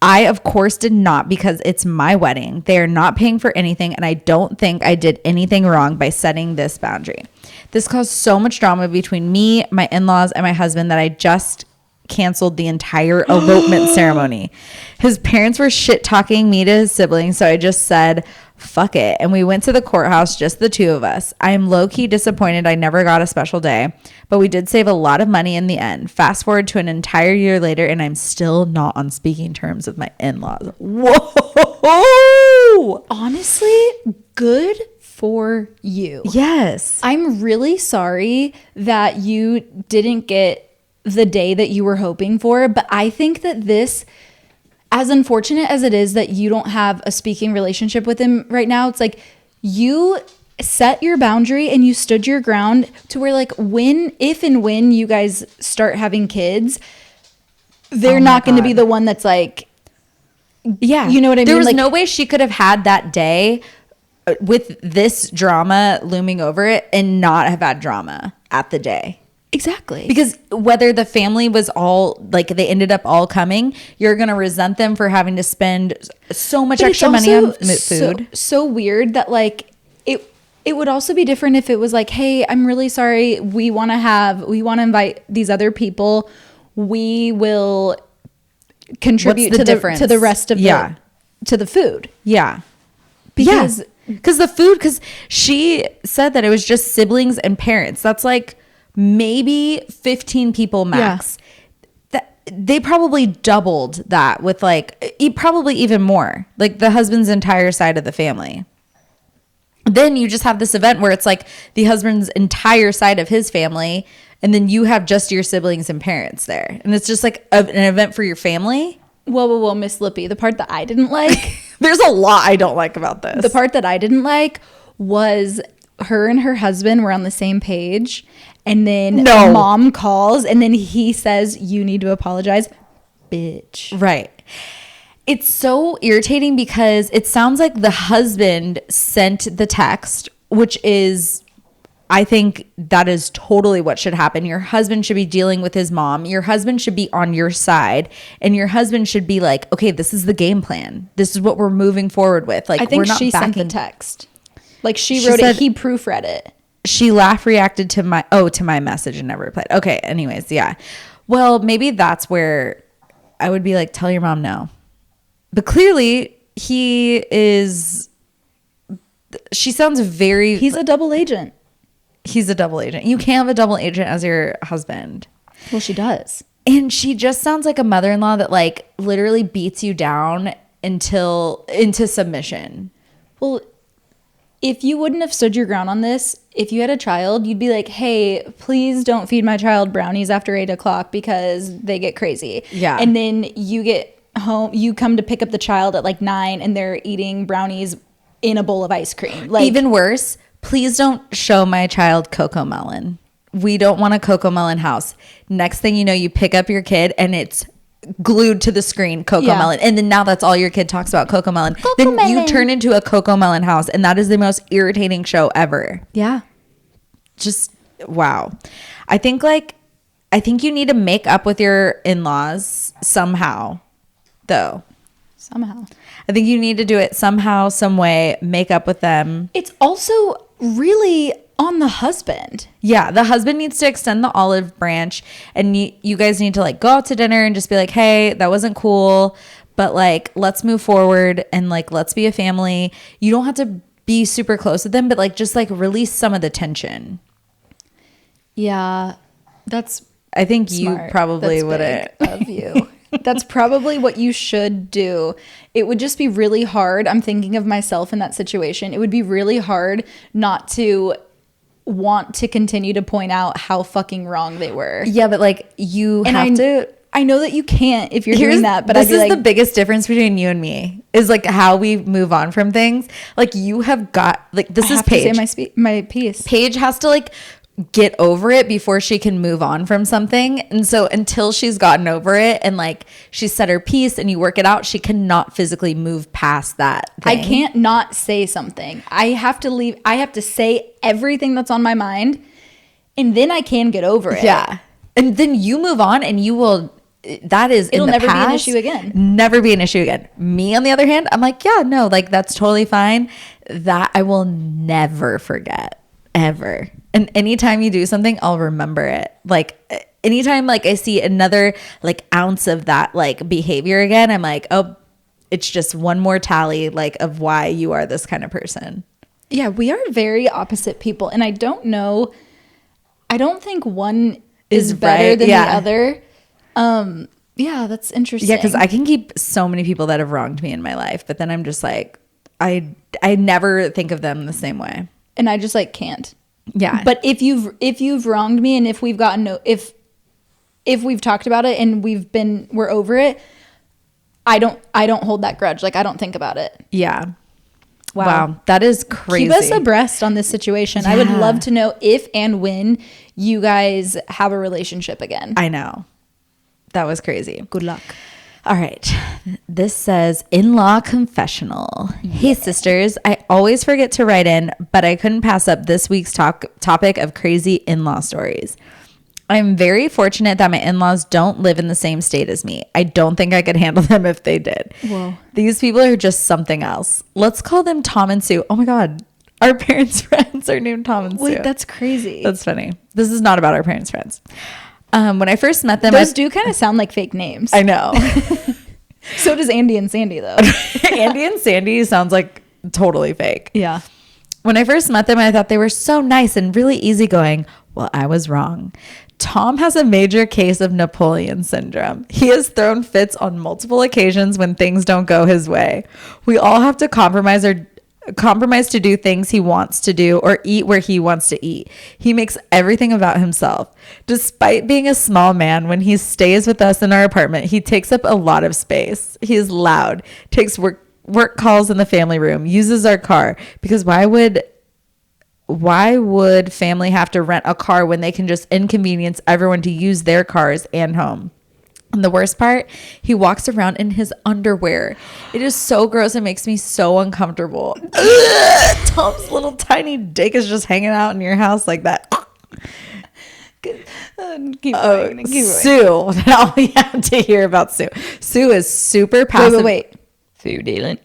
I, of course, did not because it's my wedding. They are not paying for anything, and I don't think I did anything wrong by setting this boundary. This caused so much drama between me, my in-laws, and my husband that I just canceled the entire elopement ceremony. His parents were shit-talking me to his siblings, so I just said, fuck it. And we went to the courthouse, just the two of us. I am low-key disappointed I never got a special day, but we did save a lot of money in the end. Fast forward to an entire year later, and I'm still not on speaking terms with my in-laws. Whoa! Honestly, good for you. Yes. I'm really sorry that you didn't get the day that you were hoping for, but I think that this, as unfortunate as it is that you don't have a speaking relationship with him right now, it's like you set your boundary and you stood your ground to where like if and when you guys start having kids, they're not going to be the one that's like, yeah, you know what I mean? There was like, no way she could have had that day with this drama looming over it and not have had drama at the day. Exactly. Because whether the family was all like they ended up all coming, you're going to resent them for having to spend so much extra money on food. So weird that like it would also be different if it was like, hey, I'm really sorry. We want to invite these other people. We will contribute to the rest of to the food. Yeah. Because because she said that it was just siblings and parents. That's like maybe 15 people max. That they probably doubled that with like probably even more, like the husband's entire side of the family. Then you just have this event where it's like the husband's entire side of his family, and then you have just your siblings and parents there, and it's just like an event for your family. Whoa, Miss Lippy. The part that I didn't like, there's a lot I don't like about this. The part that I didn't like was her and her husband were on the same page, and then mom calls, and then he says, "You need to apologize, bitch." Right. It's so irritating because it sounds like the husband sent the text, which is, I think that is totally what should happen. Your husband should be dealing with his mom. Your husband should be on your side, and your husband should be like, okay, this is the game plan. This is what we're moving forward with. Like, I think we're not she sent the text. Like she wrote it. He proofread it. She reacted to my message and never replied. Okay. Anyways. Yeah. Well, maybe that's where I would be like, tell your mom no. But clearly she sounds very... He's a double agent. He's a double agent. You can't have a double agent as your husband. Well, she does. And she just sounds like a mother-in-law that like literally beats you down into submission. Well, if you wouldn't have stood your ground on this, if you had a child, you'd be like, hey, please don't feed my child brownies after 8:00 because they get crazy. Yeah. And then you get home, you come to pick up the child at like 9 and they're eating brownies in a bowl of ice cream. Like, even worse, please don't show my child Coco Melon. We don't want a Coco Melon house. Next thing you know, you pick up your kid and it's glued to the screen, Coco Melon. And then now that's all your kid talks about, Coco Melon. You turn into a Coco Melon house, and that is the most irritating show ever. Yeah. Just, wow. I think you need to make up with your in-laws somehow, though. Somehow. I think you need to do it somehow, some way, make up with them. It's also really on the husband. Yeah, the husband needs to extend the olive branch, and you guys need to like go out to dinner and just be like, hey, that wasn't cool, but like let's move forward and like let's be a family. You don't have to be super close with them, but like just like release some of the tension. Yeah, that's I think smart. You probably wouldn't. Of you. That's probably what you should do. It would just be really hard. I'm thinking of myself in that situation. It would be really hard not to want to continue to point out how fucking wrong they were. Yeah, but like you have to. I know that you can't if you're doing that, but this is the biggest difference between you and me is like how we move on from things. Like you have got like this is Paige. To say my piece. Paige has to like get over it before she can move on from something, and so until she's gotten over it and like she said her piece and you work it out, she cannot physically move past that thing. I can't not say something. I have to leave. I have to say everything that's on my mind, and then I can get over it. Yeah, and then you move on, and you will. That is, it'll in the never past, be an issue again. Never be an issue again. Me, on the other hand, I'm like, yeah, no, like that's totally fine. That I will never forget, ever. And anytime you do something, I'll remember it. Like anytime like I see another like ounce of that like behavior again, I'm like, oh, it's just one more tally like of why you are this kind of person. Yeah, we are very opposite people, and I don't know. I don't think one is better than the other. Yeah, that's interesting. Yeah, because I can keep so many people that have wronged me in my life, but then I'm just like, I never think of them the same way, and I just like can't. Yeah, but if you've wronged me, and if we've gotten if we've talked about it and we're over it, I don't hold that grudge. Like I don't think about it. Yeah, Wow. That is crazy. Keep us abreast on this situation. I would Yeah. love to know if and when you guys have a relationship again. I know. That was crazy. Good luck. All right. This says in-law confessional. Hey sisters, I always forget to write in, but I couldn't pass up this week's topic of crazy in-law stories. I'm very fortunate that my in-laws don't live in the same state as me. I don't think I could handle them if they did. Whoa. These people are just something else. Let's call them Tom and Sue. Oh my God. Our parents' friends are named Tom and Sue. Wait, that's crazy. That's funny. This is not about our parents' friends. When I first met them, Those do kind of sound like fake names. I know. So does Andy and Sandy, though. Andy and Sandy sounds like totally fake. Yeah. When I first met them, I thought they were so nice and really easygoing. Well, I was wrong. Tom has a major case of Napoleon syndrome. He has thrown fits on multiple occasions when things don't go his way. We all have to compromise to do things he wants to do or eat where he wants to eat. He makes everything about himself. Despite being a small man, when he stays with us in our apartment, he takes up a lot of space. He is loud, takes work calls in the family room, uses our car, because why would family have to rent a car when they can just inconvenience everyone to use their cars and home? And the worst part, he walks around in his underwear. It is so gross. It makes me so uncomfortable. Tom's little tiny dick is just hanging out in your house like that. Keep going. Sue. Now we have to hear about Sue. Sue is super passive. Wait. Sue Dylan.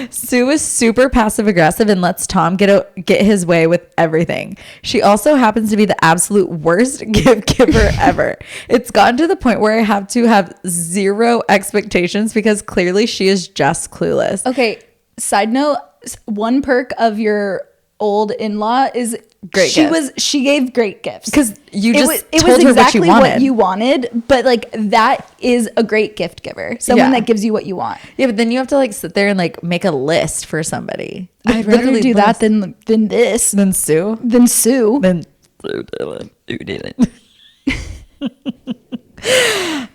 Sue is super passive aggressive and lets Tom get his way with everything. She also happens to be the absolute worst gift giver ever. It's gotten to the point where I have to have zero expectations because clearly she is just clueless. Okay, side note, one perk of your old in-law is Great gifts. she gave great gifts. Because you just it told was her exactly what you wanted. what you wanted, but like that is a great gift giver. Someone Yeah. that gives you what you want. Yeah, but then you have to like sit there and like make a list for somebody. I'd rather do that than this. Than Sue. Than Sue. Then Sue Dylan.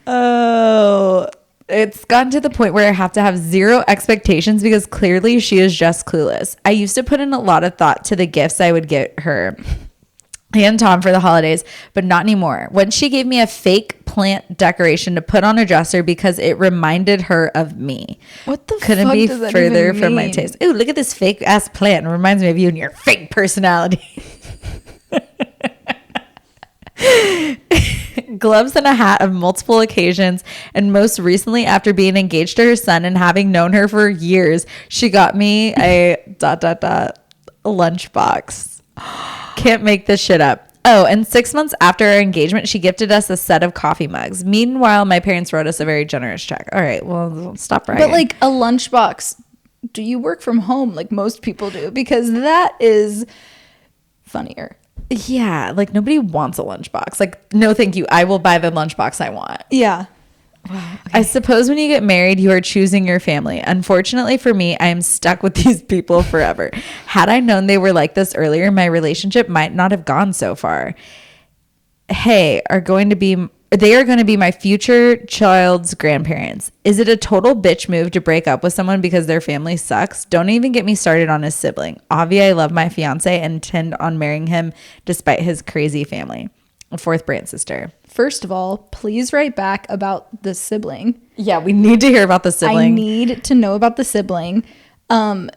Oh, it's gotten to the point where I have to have zero expectations because clearly she is just clueless. I used to put in a lot of thought to the gifts I would get her and Tom for the holidays, but not anymore. Once she gave me a fake plant decoration to put on a dresser because it reminded her of me. What the Couldn't fuck be does that further even from my mean? taste. Ooh, look at this fake ass plant. It reminds me of you and your fake personality. Gloves and a hat of multiple occasions, and most recently after being engaged to her son and having known her for years, she got me a lunchbox. Can't make this shit up. Oh, and 6 months after our engagement, she gifted us a set of coffee mugs. Meanwhile, my parents wrote us a very generous check. All right, well, stop bragging. But like a lunchbox, do you work from home like most people do? Because that is funnier. yeah, like nobody wants a lunchbox. Like, no, thank you. I will buy the lunchbox I want. Yeah. I suppose when you get married, you are choosing your family. Unfortunately for me, I am stuck with these people forever. Had I known they were like this earlier, my relationship might not have gone so far. They are going to be my future child's grandparents. Is it a total bitch move to break up with someone because their family sucks? Don't even get me started on his sibling. Avi, I love my fiance and intend on marrying him despite his crazy family. A fourth Brant sister. First of all, please write back about the sibling. Yeah, we need to hear about the sibling. I need to know about the sibling. Wow.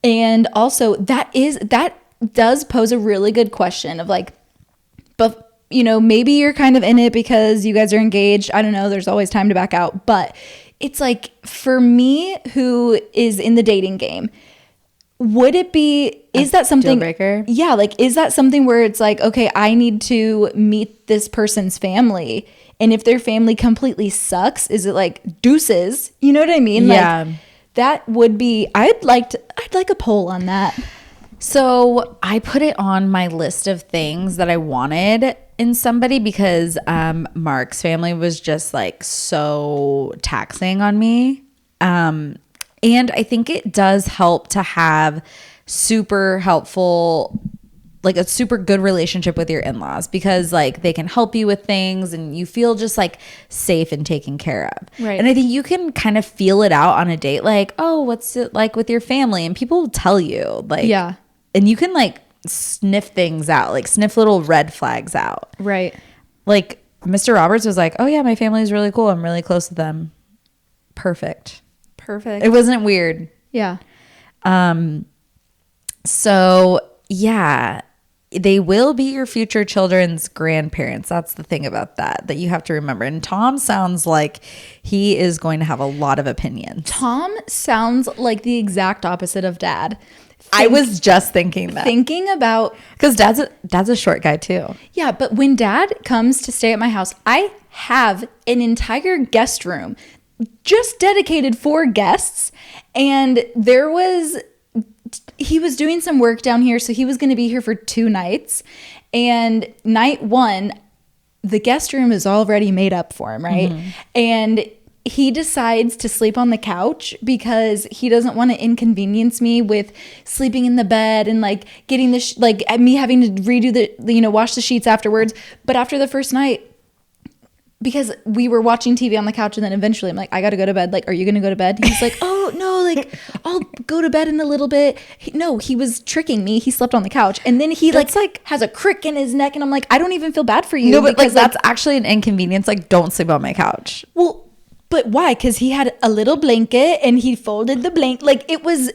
And also that does pose a really good question of like, but you know, maybe you're kind of in it because you guys are engaged. I don't know. There's always time to back out. But it's like, for me, who is in the dating game, would it be, is that something, deal breaker? Yeah. Like, is that something where it's like, okay, I need to meet this person's family. And if their family completely sucks, is it like deuces? You know what I mean? Yeah. Like, that would be, I'd like a poll on that. So I put it on my list of things that I wanted in somebody because Mark's family was just like so taxing on me. And I think it does help to have super helpful like a super good relationship with your in-laws because like they can help you with things and you feel just like safe and taken care of. Right. And I think you can kind of feel it out on a date, like, oh, what's it like with your family? And people will tell you, like, Yeah. and you can like sniff things out, like sniff little red flags out. Right. Like Mr. Roberts was like, oh yeah, my family is really cool. I'm really close with them. Perfect. Perfect. It wasn't weird. Yeah. So yeah, they will be your future children's grandparents. That's the thing about that you have to remember. And Tom sounds like he is going to have a lot of opinions. Tom sounds like the exact opposite of Dad. I was just thinking that. Thinking about, Because dad's a short guy too. yeah, but when Dad comes to stay at my house, I have an entire guest room just dedicated for guests. And he was doing some work down here, so he was going to be here for 2 nights. And night 1, the guest room is already made up for him, right? Mm-hmm. And he decides to sleep on the couch because he doesn't want to inconvenience me with sleeping in the bed and like getting me having to redo wash the sheets afterwards. But after the first night, because we were watching TV on the couch and then eventually I'm like, I got to go to bed. Like, are you going to go to bed? He's like, oh no, like I'll go to bed in a little bit. He was tricking me. He slept on the couch and then he like has a crick in his neck and I'm like, I don't even feel bad for you. No, but because, like that's actually an inconvenience. Like, don't sleep on my couch. Well, but why? Because he had a little blanket and he folded the blanket. Like it was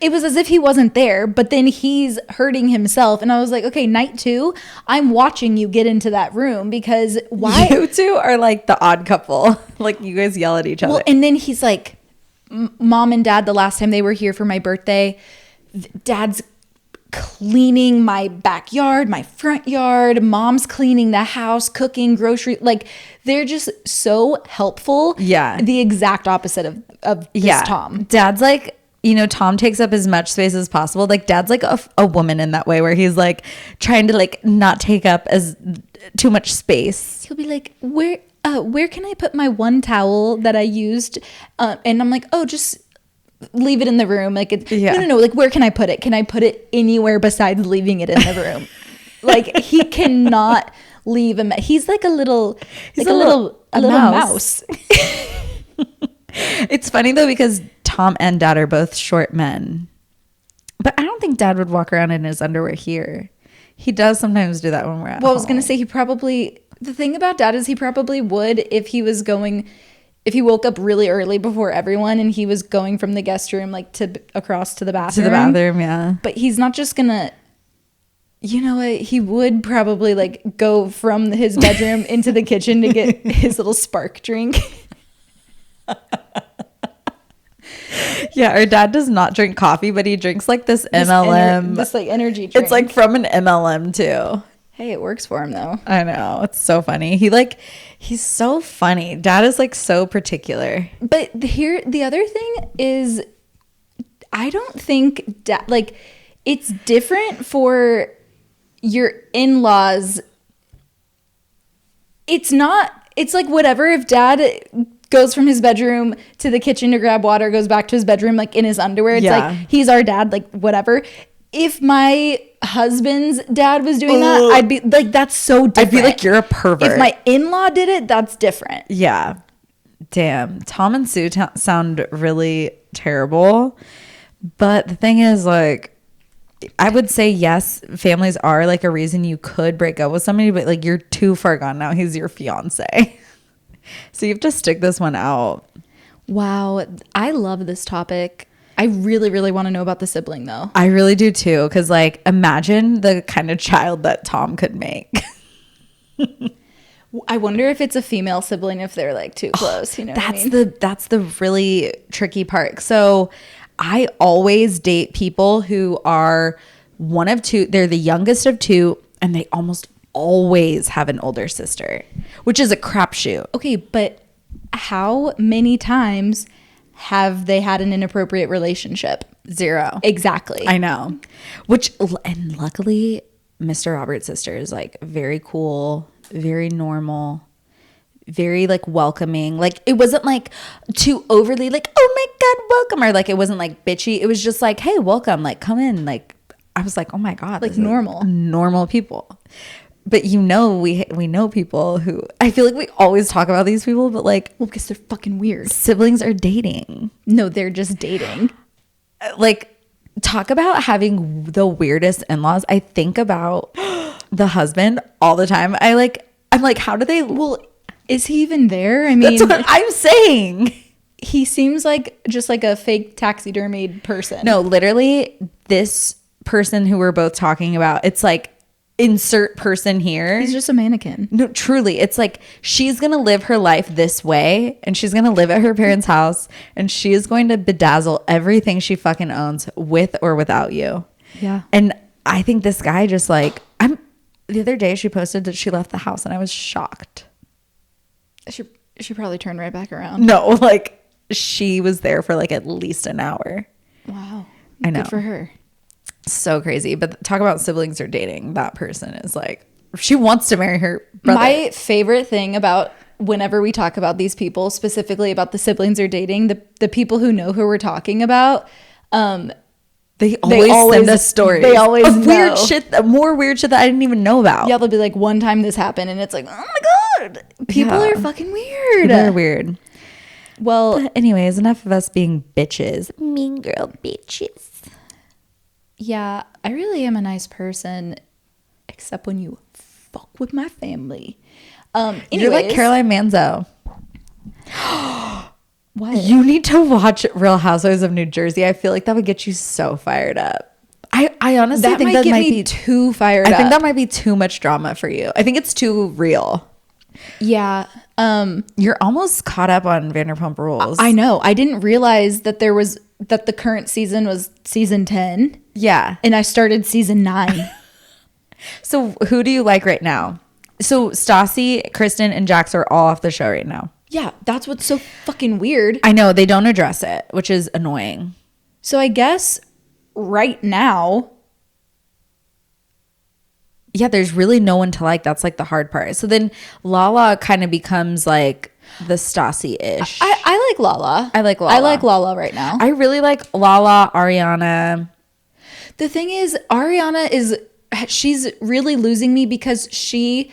as if he wasn't there, but then he's hurting himself. And I was like, okay, night 2, I'm watching you get into that room because why? You two are like the odd couple. Like you guys yell at each other. Well, and then he's like, Mom and Dad, the last time they were here for my birthday, Dad's cleaning my backyard, my front yard. Mom's cleaning the house, cooking, grocery. Like they're just so helpful. Yeah. The exact opposite of this Tom. Dad's like, Tom takes up as much space as possible. Like Dad's like a woman in that way where he's like trying to like not take up as too much space. He'll be like, where can I put my one towel that I used? And I'm like, oh, just leave it in the room. Like, no. Like, where can I put it? Can I put it anywhere besides leaving it in the room? Like, he cannot leave he's like a little mouse. It's funny though because Tom and Dad are both short men, but I don't think Dad would walk around in his underwear here. He does sometimes do that when we're at home. I was gonna say the thing about Dad is he probably would if he woke up really early before everyone and he was going from the guest room like across to the bathroom. To the bathroom, yeah. But he's not just gonna. You know what? He would probably like go from his bedroom into the kitchen to get his little spark drink. Yeah, our dad does not drink coffee, but he drinks like this MLM. This like energy drink. It's like from an MLM too. Hey, it works for him though. I know. It's so funny. He's so funny. Dad is like so particular. But the other thing is I don't think like it's different for your in-laws. It's like whatever if Dad goes from his bedroom to the kitchen to grab water, goes back to his bedroom like in his underwear. It's like he's our dad, like whatever. If my husband's dad was doing that, I'd be like, that's so different. I'd be like, you're a pervert. If my in-law did it, that's different. Yeah. Damn. Tom and Sue sound really terrible. But the thing is, like, I would say yes, families are like a reason you could break up with somebody, but like you're too far gone now. He's your fiance. So you have to stick this one out. Wow. I love this topic. I really, really want to know about the sibling though. I really do too. Cause like imagine the kind of child that Tom could make. I wonder if it's a female sibling if they're like too close. You know, that's the really tricky part. So I always date people who are one of two. They're the youngest of 2 and they almost always have an older sister, which is a crapshoot. Okay, but how many times have they had an inappropriate relationship? 0. Exactly. I know. And luckily, Mr. Robert's sister is like very cool, very normal, very like welcoming. Like it wasn't like too overly like, oh my God, welcome. Or like it wasn't like bitchy. It was just like, hey, welcome. Like come in. Like I was like, oh my God. Like this is normal people. But we know people who, I feel like we always talk about these people, but like, well, because they're fucking weird. siblings are dating. No, they're just dating. Like, talk about having the weirdest in-laws. I think about the husband all the time. I'm like, how do they? Well, is he even there? I mean, That's what I'm saying. He seems like just like a fake taxidermied person. No, literally, this person who we're both talking about, it's like, insert person here. He's just a mannequin. No, truly, it's like she's gonna live her life this way, and she's gonna live at her parents' house, and she is going to bedazzle everything she fucking owns with or without you. Yeah. And I think this guy just like, the other day she posted that she left the house, and I was shocked. She probably turned right back around. No, like she was there for like at least an hour. Wow. I know. Good for her. So crazy. But talk about siblings or dating. That person is like, she wants to marry her brother. My favorite thing about whenever we talk about these people, specifically about the siblings or dating, the people who know who we're talking about, they always send us stories. They always of know. weird shit, more weird shit that I didn't even know about. Yeah, they'll be like, one time this happened, and it's like, oh my God, people Yeah. are fucking weird. They're weird. Well, But anyways, enough of us being bitches. Mean girl bitches. yeah, I really am a nice person, except when you fuck with my family. You're like Anyways. Caroline Manzo. What? You need to watch Real Housewives of New Jersey. I feel like that would get you so fired up. I honestly that think might that get might me be too fired up. I think that might be too much drama for you. I think it's too real. Yeah. You're almost caught up on Vanderpump Rules. I know. I didn't realize that the current season was season 10. Yeah. And I started season 9. So who do you like right now? So Stassi, Kristen, and Jax are all off the show right now. Yeah, that's what's so fucking weird. I know they don't address it, which is annoying. So I guess right now, Yeah, there's really no one to like. That's like the hard part. So then Lala kind of becomes like the Stassi-ish. I like Lala. I like Lala. I like Lala right now. I really like Lala, Ariana. The thing is, Ariana she's really losing me because she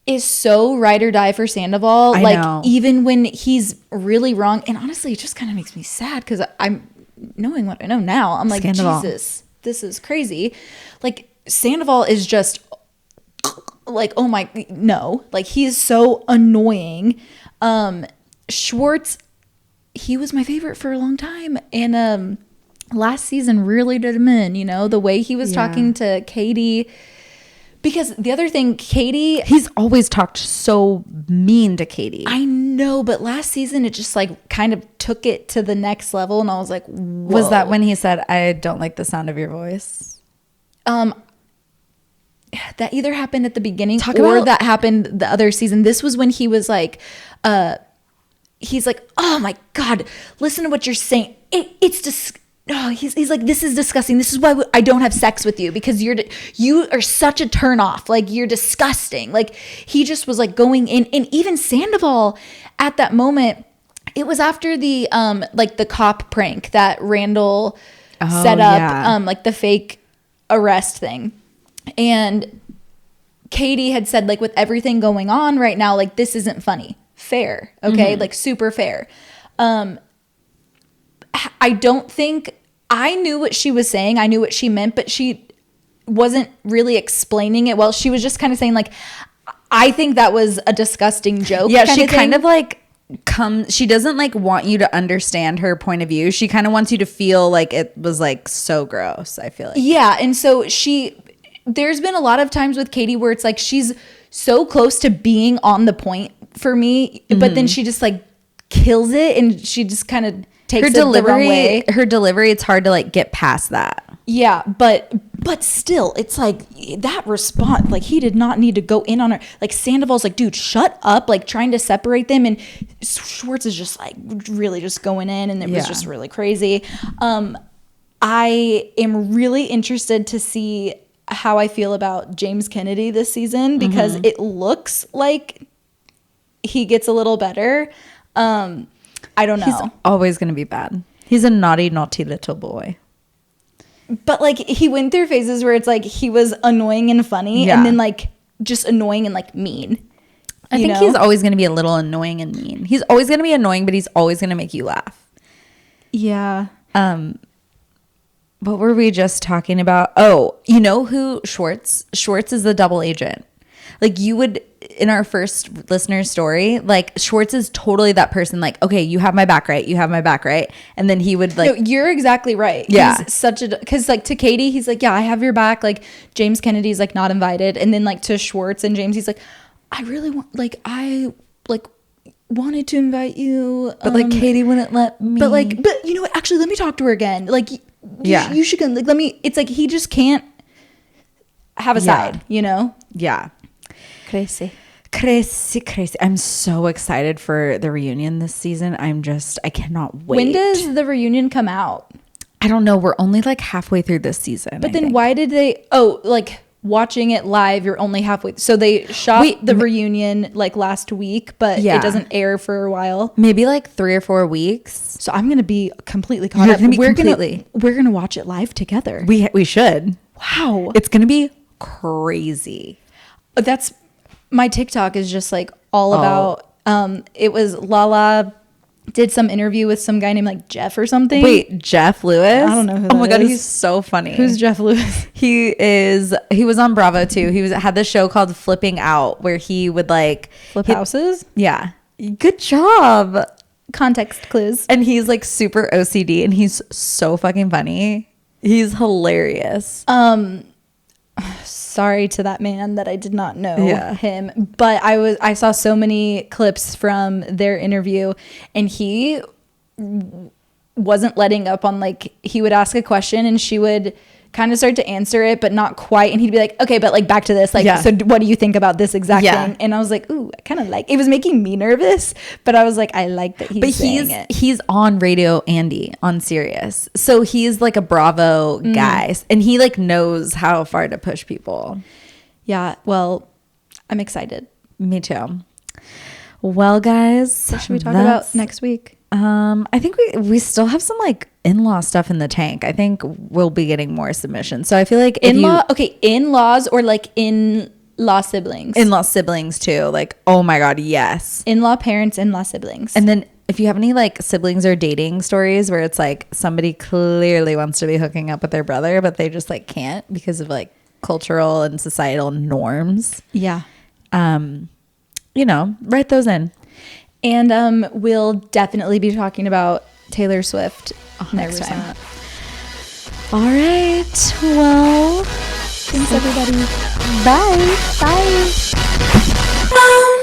is so ride or die for Sandoval. I like know. even when he's really wrong, and honestly, it just kind of makes me sad because I'm knowing what I know now. I'm like, Sandoval. Jesus, this is crazy. Like Sandoval is just like, oh my, no, like he is so annoying. Schwartz, he was my favorite for a long time, and last season really did him in, the way he was talking to Katie. Because the other thing, Katie, He's always talked so mean to Katie. I know, but last season it just like kind of took it to the next level, and I was like, whoa. Was that when he said, "I don't like the sound of your voice"? That either happened at the beginning Talk or about- that happened the other season. This was when he was like, he's like, oh my God, listen to what you're saying. It's just, oh, he's like, this is disgusting. This is why I don't have sex with you, because you are such a turn off. Like, you're disgusting. Like, he just was like going in, and even Sandoval at that moment, it was after the like the cop prank that Randall set up, yeah. like the fake arrest thing. And Katie had said, like, with everything going on right now, like, this isn't funny. Fair. Okay. Like, super fair. I don't think I knew what she was saying. I knew what she meant, but she wasn't really explaining it well. She was just kind of saying, like, I think that was a disgusting joke. Yeah, she kind of like she doesn't like want you to understand her point of view. She kind of wants you to feel like it was like so gross, I feel like. Yeah. And so there's been a lot of times with Katie where it's like she's so close to being on the point for me, but then she just like kills it, and she just kind of takes it the wrong way. Her delivery, it's hard to like get past that. Yeah, but still, it's like that response, like he did not need to go in on her. Like Sandoval's like, dude, shut up, like trying to separate them, and Schwartz is just like really just going in, and it was just really crazy. I am really interested to see how I feel about James Kennedy this season, because it looks like he gets a little better. I don't know. He's always going to be bad. He's a naughty, naughty little boy. But like he went through phases where it's like he was annoying and funny, Yeah. and then like just annoying and like mean. I think he's always going to be a little annoying and mean. He's always going to be annoying, but he's always going to make you laugh. Yeah. What were we just talking about? Oh, you know who Schwartz is the double agent. Like you would, in our first listener story, like Schwartz is totally that person. Like, okay, you have my back, right? You have my back, right? And then he would like, No, you're exactly right. Yeah. He's such a, because like to Katie, he's like, yeah, I have your back. Like James Kennedy's like not invited. And then like to Schwartz and James, he's like, I really want, like, I like wanted to invite you. but like Katie wouldn't let me. But you know what? Actually, let me talk to her again. Like, Yeah. you should go. Like, let me, it's like he just can't have a Yeah. side, you know? Yeah. Crazy. Crazy. I'm so excited for the reunion this season. I cannot wait. When does the reunion come out? I don't know. We're only like halfway through this season. But then why did they, like watching it live, you're only halfway. So they shot the reunion like last week, but Yeah. it doesn't air for a while. Maybe like 3 or 4 weeks. So I'm going to be completely caught You're up. gonna be completely. We're going to watch it live together. We should. Wow. It's going to be crazy. That's my TikTok is just like all about it was Lala did some interview with some guy named like Jeff or something. Wait, Jeff Lewis? I don't know who Oh my that God, is. he's so funny. Who's Jeff Lewis? He was on Bravo too. Had this show called Flipping Out where he would like Flip houses? Yeah. Good job. Context clues. And he's like super OCD and he's so fucking funny. He's hilarious. Sorry to that man that I did not know Yeah. him, but I saw so many clips from their interview, and he wasn't letting up on, like, he would ask a question and she would kind of start to answer it, but not quite, and he'd be like, okay, but like back to this, like, Yeah. so what do you think about this exact Yeah. thing? And I was like, ooh, I kind of like it. Was making me nervous, but I was like, I like that he's saying it. He's on Radio Andy on Sirius. So he's like a Bravo guy and he like knows how far to push people. Yeah, well, I'm excited. Me too. Well, guys, What should we talk about next week? I think we still have some like in-law stuff in the tank. I think we'll be getting more submissions. So I feel like in-laws or like in-law siblings. in-law siblings too. Like, oh my God, yes. In-law parents, in-law siblings. And then if you have any like siblings or dating stories where it's like somebody clearly wants to be hooking up with their brother, but they just like can't because of like cultural and societal norms. yeah. Write those in. And we'll definitely be talking about Taylor Swift next time. All right. Well, Thanks, everybody. bye. Bye.